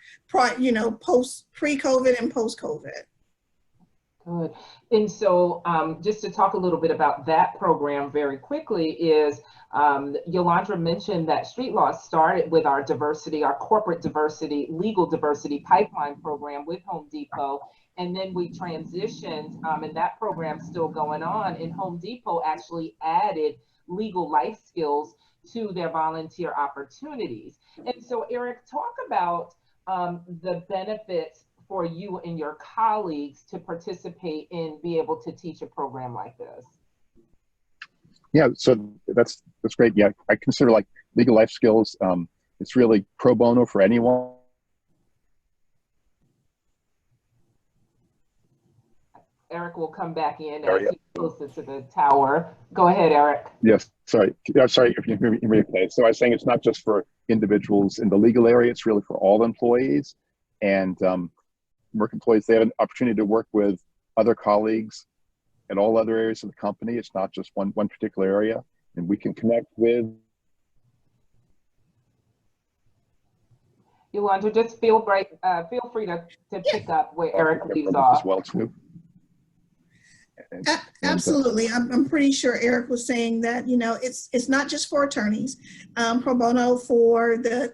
you know, pre-COVID and post-COVID. Good. And so just to talk a little bit about that program very quickly is Yolanda mentioned that Street Law started with our diversity, our corporate diversity, legal diversity pipeline program with Home Depot. And then we transitioned, and that program's still going on, and Home Depot actually added legal life skills to their volunteer opportunities. And so Eric, talk about the benefits for you and your colleagues to participate and be able to teach a program like this. Yeah, so that's great. Yeah, I consider like legal life skills, it's really pro bono for anyone. Eric will come back in as he's closer to the tower. Go ahead, Eric. Yes, sorry. Yeah, sorry if you hear me okay. So I was saying it's not just for individuals in the legal area, it's really for all employees. And work employees, they have an opportunity to work with other colleagues in all other areas of the company. It's not just one particular area, and we can connect with. Yolanda, just feel free to pick up where Eric leaves off. As well too. Absolutely. I'm pretty sure Eric was saying that, you know, it's not just for attorneys. Pro bono for the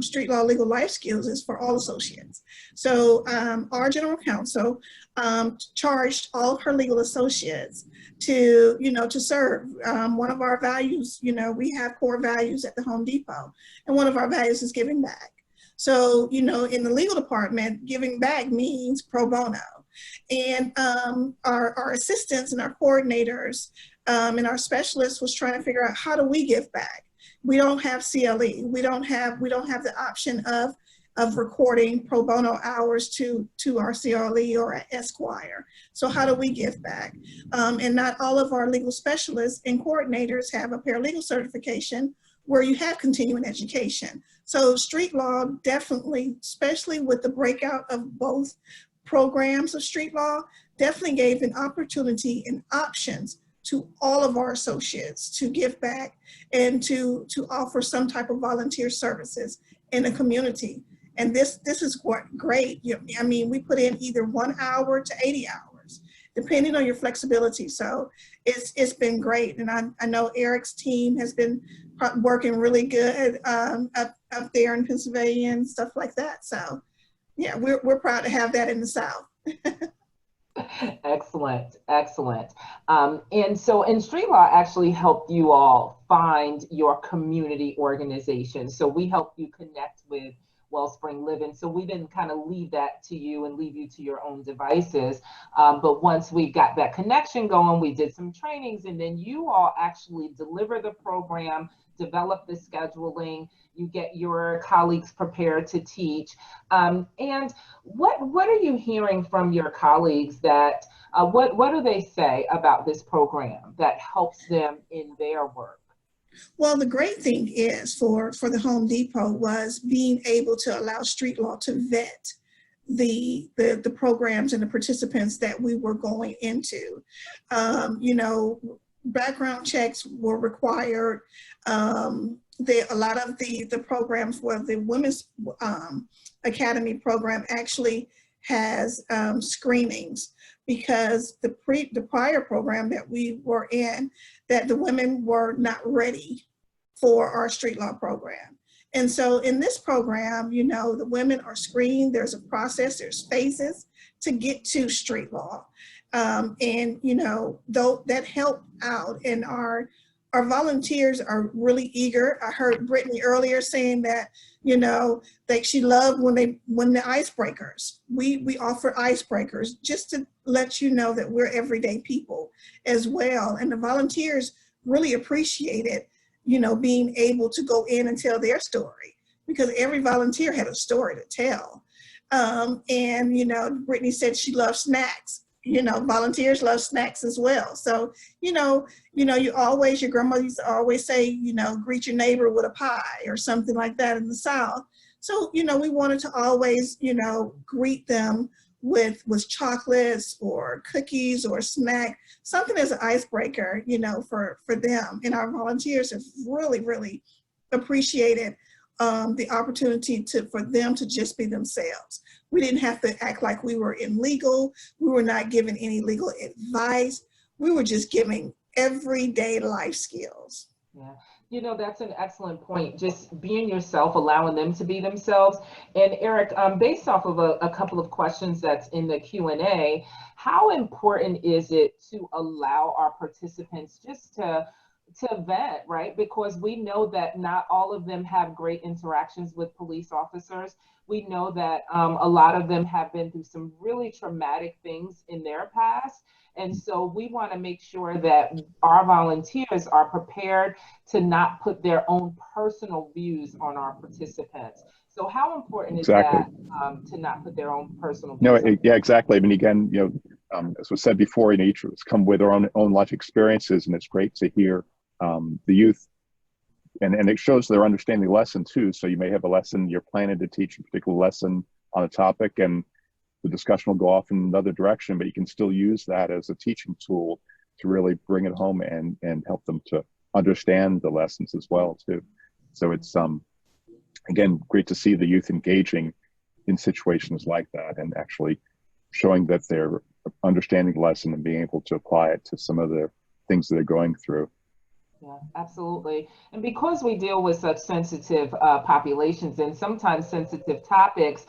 Street Law Legal Life Skills is for all associates. So our general counsel charged all of her legal associates to, you know, to serve. One of our values, you know, we have core values at the Home Depot, and one of our values is giving back. So, you know, in the legal department, giving back means pro bono. And our assistants and our coordinators and our specialists was trying to figure out, how do we give back? We don't have CLE. We don't have the option of recording pro bono hours to our CLE or Esquire. So how do we give back? And not all of our legal specialists and coordinators have a paralegal certification where you have continuing education. So Street Law definitely, especially with the breakout of both programs of Street Law, definitely gave an opportunity and options to all of our associates to give back and to offer some type of volunteer services in the community. And this is great. I mean, we put in either 1 hour to 80 hours, depending on your flexibility. So it's been great. And I know Eric's team has been working really good up there in Pennsylvania and stuff like that. So yeah, we're proud to have that in the South. Excellent, excellent. And Street Law actually helped you all find your community organization. So we helped you connect with Wellspring Living. So we didn't kind of leave that to you and leave you to your own devices. But once we got that connection going, we did some trainings, and then you all actually deliver the program develop the scheduling, you get your colleagues prepared to teach. And what are you hearing from your colleagues that, what do they say about this program that helps them in their work? Well, the great thing is for the Home Depot was being able to allow Street Law to vet the programs and the participants that we were going into. You know, background checks were required. A lot of the programs where the Women's Academy program actually has screenings, because the prior program that we were in, that the women were not ready for our Street Law program. And so in this program, you know, the women are screened, there's a process, there's phases to get to Street Law. And, you know, though that helped out, and our volunteers are really eager. I heard Brittany earlier saying that, you know, that she loved when the icebreakers. We offer icebreakers just to let you know that we're everyday people as well. And the volunteers really appreciated, you know, being able to go in and tell their story, because every volunteer had a story to tell. And, you know, Brittany said she loves snacks. You know, volunteers love snacks as well. So, you know, your grandmother used to always say, you know, greet your neighbor with a pie or something like that in the South. So, you know, we wanted to always, you know, greet them with chocolates or cookies or snack, something as an icebreaker, you know, for them. And our volunteers have really, really appreciated the opportunity for them to just be themselves. We didn't have to act like we were illegal. We were not giving any legal advice. We were just giving everyday life skills. Yeah, you know, that's an excellent point. Just being yourself, allowing them to be themselves. And Eric, based off of a couple of questions that's in the Q&A, how important is it to allow our participants just to vent, right? Because we know that not all of them have great interactions with police officers. We know that a lot of them have been through some really traumatic things in their past. And so we want to make sure that our volunteers are prepared to not put their own personal views on our participants. So how important is that to not put their own personal views? No, yeah, exactly. I mean, again, you know, as was said before, you know, each of us come with our own life experiences, and it's great to hear the youth, and it shows they're understanding the lesson too. So you may have a lesson you're planning to teach, a particular lesson on a topic, and the discussion will go off in another direction, but you can still use that as a teaching tool to really bring it home and help them to understand the lessons as well too. So it's again, great to see the youth engaging in situations like that and actually showing that they're understanding the lesson and being able to apply it to some of the things that they're going through. Yeah, absolutely. And because we deal with such sensitive populations and sometimes sensitive topics,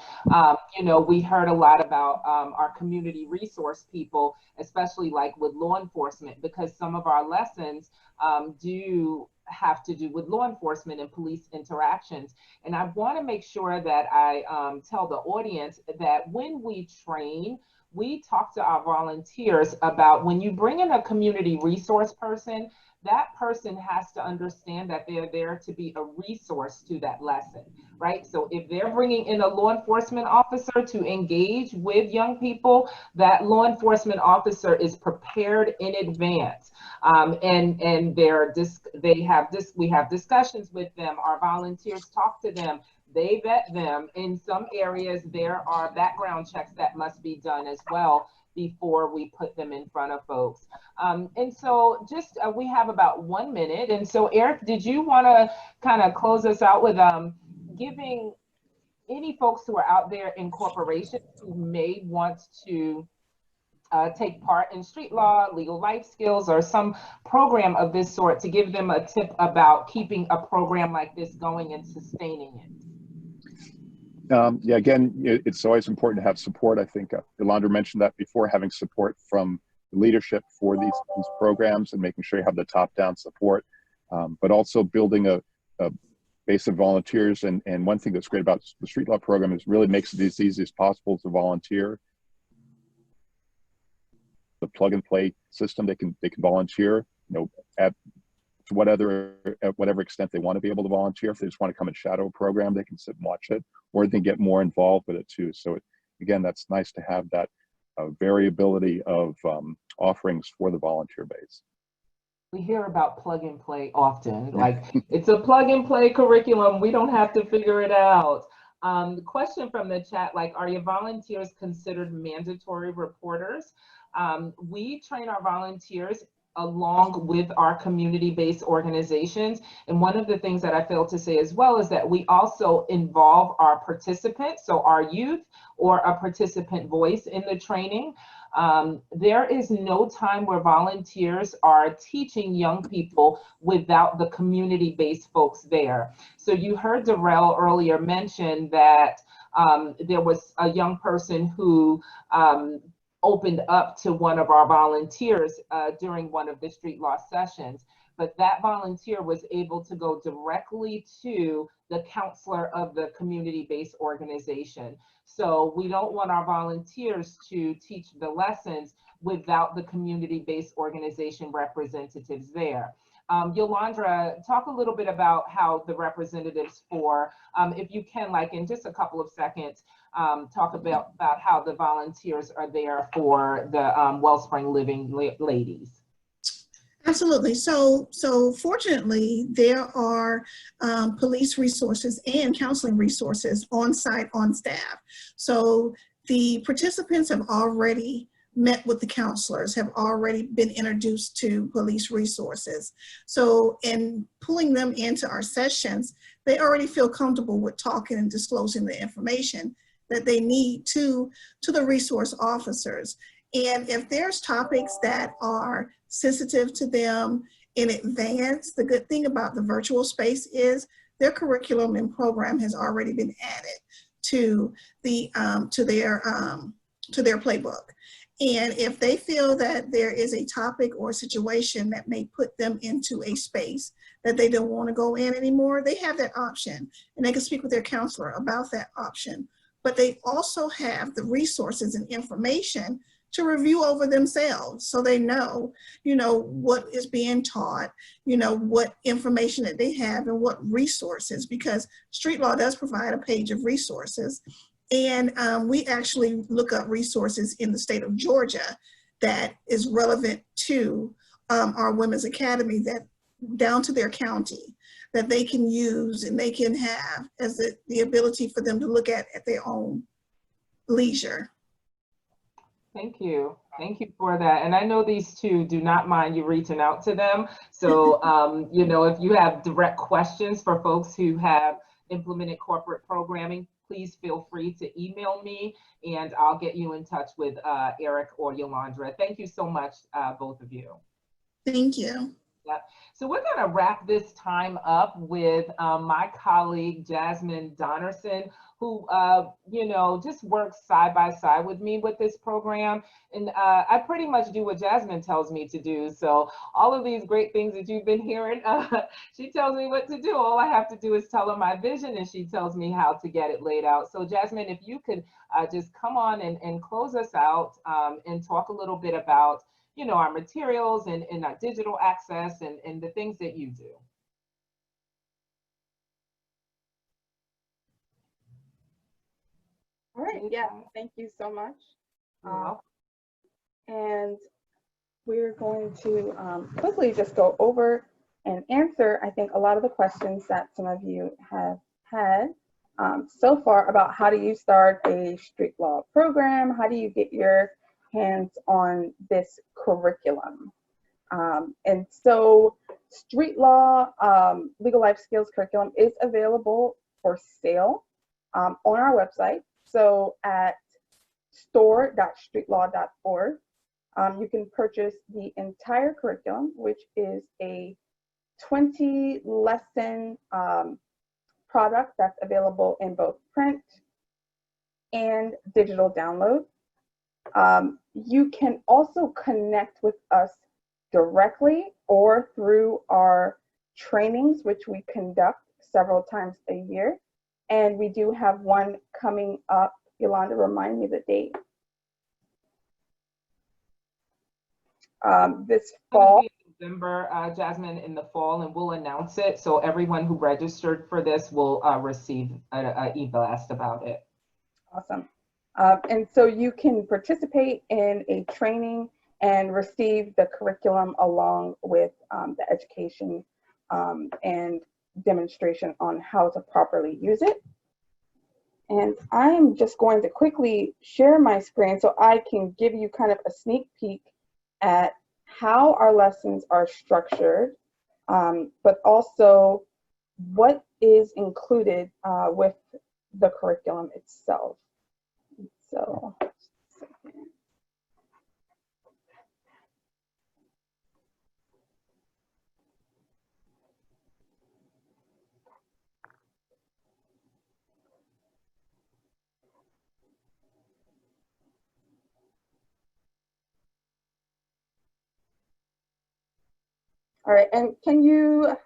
you know, we heard a lot about our community resource people, especially like with law enforcement, because some of our lessons do have to do with law enforcement and police interactions. And I want to make sure that I tell the audience that when we train, we talk to our volunteers about when you bring in a community resource person, that person has to understand that they're there to be a resource to that lesson, right? So if they're bringing in a law enforcement officer to engage with young people, that law enforcement officer is prepared in advance. And we have discussions with them. Our volunteers talk to them. They vet them. In some areas, there are background checks that must be done as well before we put them in front of folks. And so just, we have about 1 minute. And so Eric, did you want to kind of close us out with giving any folks who are out there in corporations who may want to take part in street law, legal life skills, or some program of this sort, to give them a tip about keeping a program like this going and sustaining it? Yeah, again, it's always important to have support. I think Yolanda mentioned that before, having support from leadership for these programs and making sure you have the top-down support, but also building a base of volunteers. And one thing that's great about the street law program is really makes it as easy as possible to volunteer. The plug and play system, they can volunteer, you know, to whatever extent they want to be able to volunteer. If they just want to come and shadow a program, they can sit and watch it, or they can get more involved with it too. So again, that's nice to have that variability of offerings for the volunteer base. We hear about plug and play often, like it's a plug and play curriculum. We don't have to figure it out. The question from the chat, like, are your volunteers considered mandatory reporters? We train our volunteers along with our community-based organizations. And one of the things that I failed to say as well is that we also involve our participants, so our youth or a participant voice in the training. There is no time where volunteers are teaching young people without the community-based folks there. So you heard Darrell earlier mention that there was a young person who opened up to one of our volunteers during one of the street law sessions, but that volunteer was able to go directly to the counselor of the community-based organization. So we don't want our volunteers to teach the lessons without the community-based organization representatives there. Yolandra, talk a little bit about how the representatives for, if you can, like in just a couple of seconds, talk about how the volunteers are there for the Wellspring Living ladies. Absolutely. So fortunately, there are police resources and counseling resources on site, on staff. So the participants have already met with the counselors, have already been introduced to police resources. So in pulling them into our sessions, they already feel comfortable with talking and disclosing the information that they need to the resource officers. And if there's topics that are sensitive to them in advance, the good thing about the virtual space is their curriculum and program has already been added to the to their playbook. And if they feel that there is a topic or situation that may put them into a space that they don't want to go in anymore, they have that option, and they can speak with their counselor about that option. But they also have the resources and information to review over themselves, so they know, what is being taught, what information that they have and what resources, because street law does provide a page of resources. And we actually look up resources in the state of Georgia that is relevant to our Women's Academy, that down to their county, that they can use and they can have as the ability for them to look at their own leisure. Thank you. Thank you for that. And I know these two do not mind you reaching out to them. So, if you have direct questions for folks who have implemented corporate programming, please feel free to email me and I'll get you in touch with Eric or Yolandra. Thank you so much, both of you. Thank you. Yeah. So we're going to wrap this time up with my colleague, Jasmine Donnerson, who, just works side by side with me with this program. And I pretty much do what Jasmine tells me to do. So all of these great things that you've been hearing, she tells me what to do. All I have to do is tell her my vision and she tells me how to get it laid out. So Jasmine, if you could just come on and close us out and talk a little bit about our materials and our digital access and the things that you do. All right, yeah, thank you so much. And we're going to quickly just go over and answer, I think, a lot of the questions that some of you have had so far about how do you start a street law program, how do you get your hands on this curriculum. And so street law legal life skills curriculum is available for sale on our website. So at store.streetlaw.org, you can purchase the entire curriculum, which is a 20 lesson product that's available in both print and digital download. You can also connect with us directly or through our trainings, which we conduct several times a year. And we do have one coming up. Yolanda, remind me the date. This fall. November, Jasmine, in the fall, and we'll announce it. So everyone who registered for this will receive an e-blast about it. Awesome. And so you can participate in a training and receive the curriculum along with the education and demonstration on how to properly use it. And I'm just going to quickly share my screen so I can give you kind of a sneak peek at how our lessons are structured, but also what is included with the curriculum itself. So, all right, and can you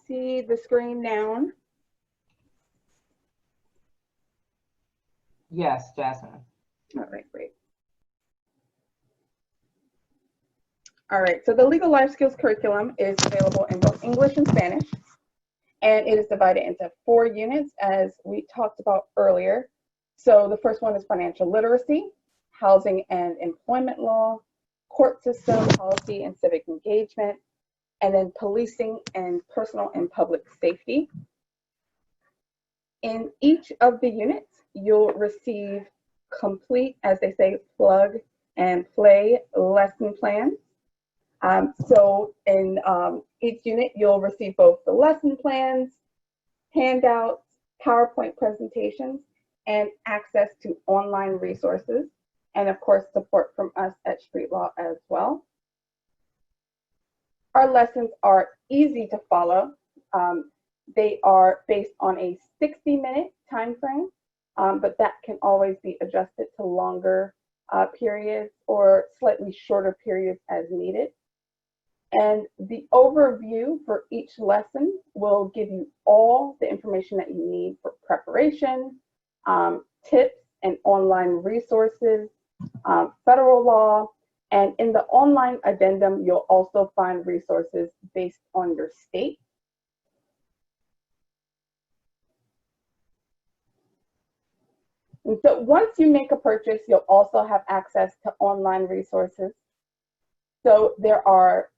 see the screen now? Yes, Jasmine. All right, great. All right, so the Legal Life Skills curriculum is available in both English and Spanish, and it is divided into 4 units as we talked about earlier. So the first one is financial literacy, housing and employment law, court system, policy and civic engagement, and then policing and personal and public safety. In each of the units, you'll receive complete, as they say, plug and play lesson plans. So in each unit, you'll receive both the lesson plans, handouts, PowerPoint presentations, and access to online resources, and of course, support from us at Street Law as well. Our lessons are easy to follow. They are based on a 60-minute time frame, but that can always be adjusted to longer periods or slightly shorter periods as needed. And the overview for each lesson will give you all the information that you need for preparation, tips and online resources, federal law, and in the online addendum, you'll also find resources based on your state. And so once you make a purchase, you'll also have access to online resources. So there are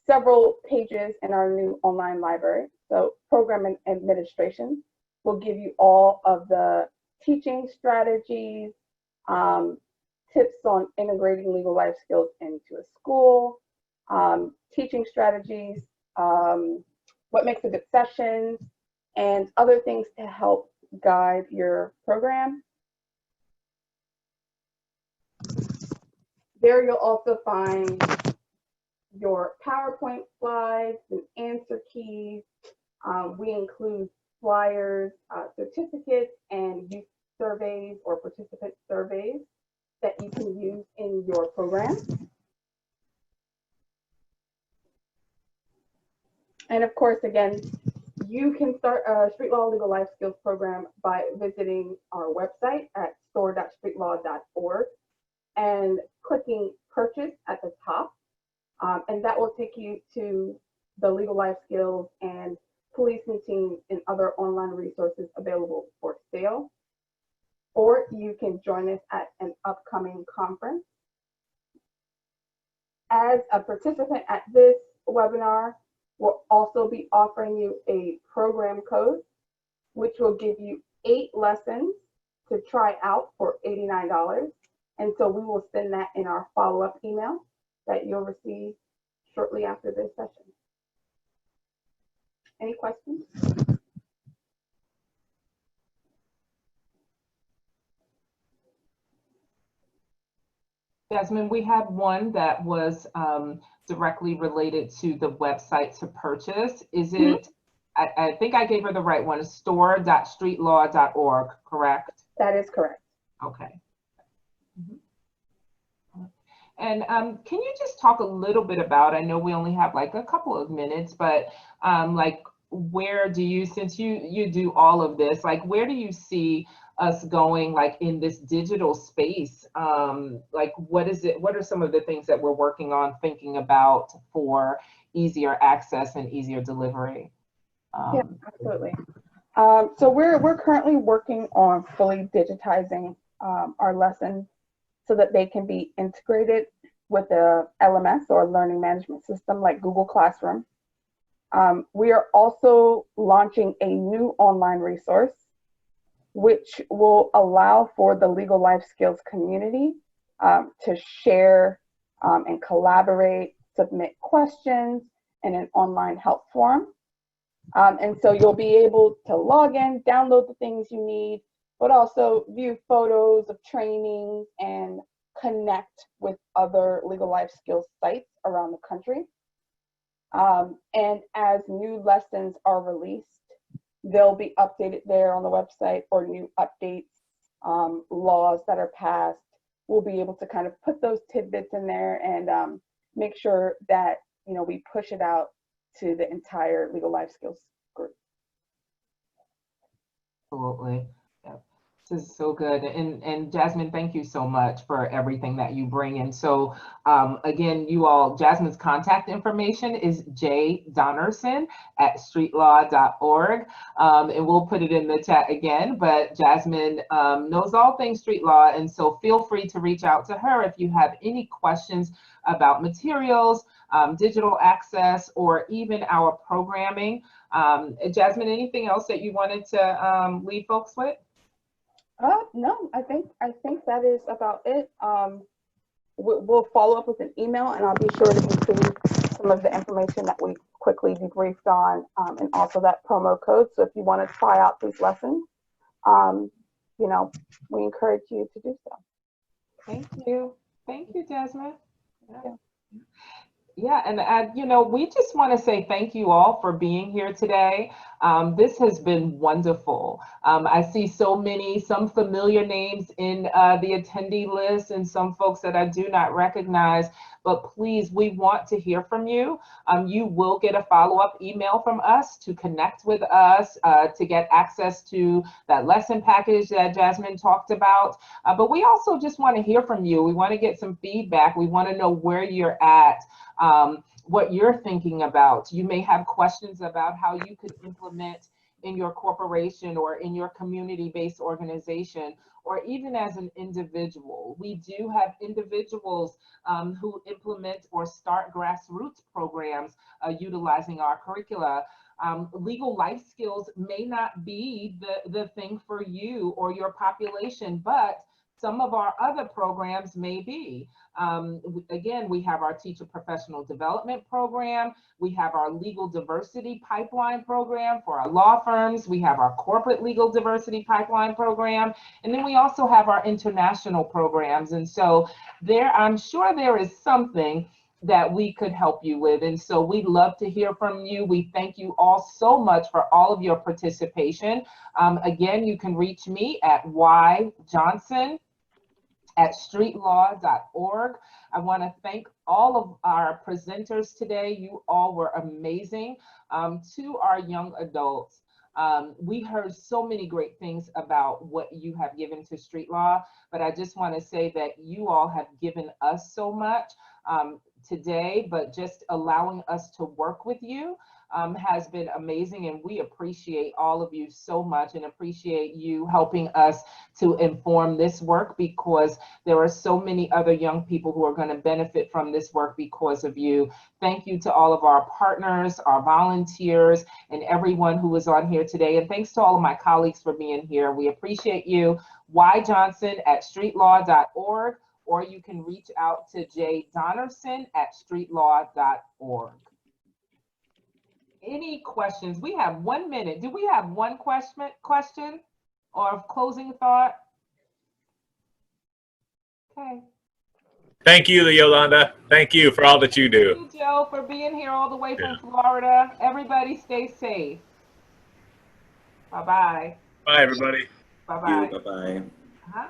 several pages in our new online library. So program administration will give you all of the teaching strategies, tips on integrating legal life skills into a school, teaching strategies, what makes a good session, and other things to help guide your program. There you'll also find your PowerPoint slides and answer keys. We include flyers, certificates, and youth surveys or participant surveys that you can use in your program. And of course, again, you can start a Street Law Legal Life Skills program by visiting our website at store.streetlaw.org and clicking purchase at the top. And that will take you to the legal life skills and policing team and other online resources available for sale. Or you can join us at an upcoming conference. As a participant at this webinar, we'll also be offering you a program code, which will give you 8 lessons to try out for $89. And so we will send that in our follow-up email that you'll receive shortly after this session. Any questions? Jasmine, we had one that was directly related to the website to purchase. Is it, I think I gave her the right one, store.streetlaw.org, correct? That is correct. Okay. And can you just talk a little bit about, I know we only have like a couple of minutes, but like where do you, since you do all of this, like where do you see us going like in this digital space? Like what are some of the things that we're working on thinking about for easier access and easier delivery? Yeah, absolutely. So we're currently working on fully digitizing our lessons so that they can be integrated with a LMS or learning management system like Google Classroom. We are also launching a new online resource which will allow for the legal life skills community to share and collaborate, submit questions in an online help forum. And so you'll be able to log in, download the things you need, but also view photos of trainings and connect with other legal life skills sites around the country. And as new lessons are released, they'll be updated there on the website, or new updates, laws that are passed. We'll be able to kind of put those tidbits in there and make sure that, you know, we push it out to the entire legal life skills group. Absolutely. Yep. This is so good. And Jasmine, thank you so much for everything that you bring in. So again, you all, Jasmine's contact information is jdonnerson@streetlaw.org. And we'll put it in the chat again, but Jasmine knows all things street law. And so feel free to reach out to her if you have any questions about materials, digital access, or even our programming. Jasmine, anything else that you wanted to leave folks with? No, I think that is about it. We'll follow up with an email, and I'll be sure to include some of the information that we quickly debriefed on, and also that promo code. So if you want to try out these lessons, you know, we encourage you to do so. Thank you. Thank you, Jasmine. Yeah. Yeah, and you know, we just want to say thank you all for being here today. This has been wonderful. I see some familiar names in the attendee list, and some folks that I do not recognize, but please, we want to hear from you. You will get a follow-up email from us to connect with us, to get access to that lesson package that Jasmine talked about. But we also just want to hear from you. We want to get some feedback. We want to know where you're at. What you're thinking about. You may have questions about how you could implement in your corporation or in your community-based organization, or even as an individual. We do have individuals who implement or start grassroots programs utilizing our curricula. Legal life skills may not be the thing for you or your population, but some of our other programs may be. Again, we have our teacher professional development program. We have our legal diversity pipeline program for our law firms. We have our corporate legal diversity pipeline program. And then we also have our international programs. And so I'm sure there is something that we could help you with. And so we'd love to hear from you. We thank you all so much for all of your participation. Again, you can reach me at yjohnson@streetlaw.org. I want to thank all of our presenters today. You all were amazing. To our young adults, we heard so many great things about what you have given to Street Law, but I just want to say that you all have given us so much today, but just allowing us to work with you has been amazing, and we appreciate all of you so much and appreciate you helping us to inform this work, because there are so many other young people who are going to benefit from this work because of you. Thank you to all of our partners, our volunteers, and everyone who was on here today. And thanks to all of my colleagues for being here. We appreciate you. yjohnson@streetlaw.org, or you can reach out to jdonnerson@streetlaw.org. Any questions? We have 1 minute. Do we have one question or closing thought? Okay. Thank you, Yolanda. Thank you for all that you do. Thank you, Joe, for being here all the way from Florida. Everybody stay safe. Bye-bye. Bye, everybody. Bye-bye. Bye-bye. Uh-huh.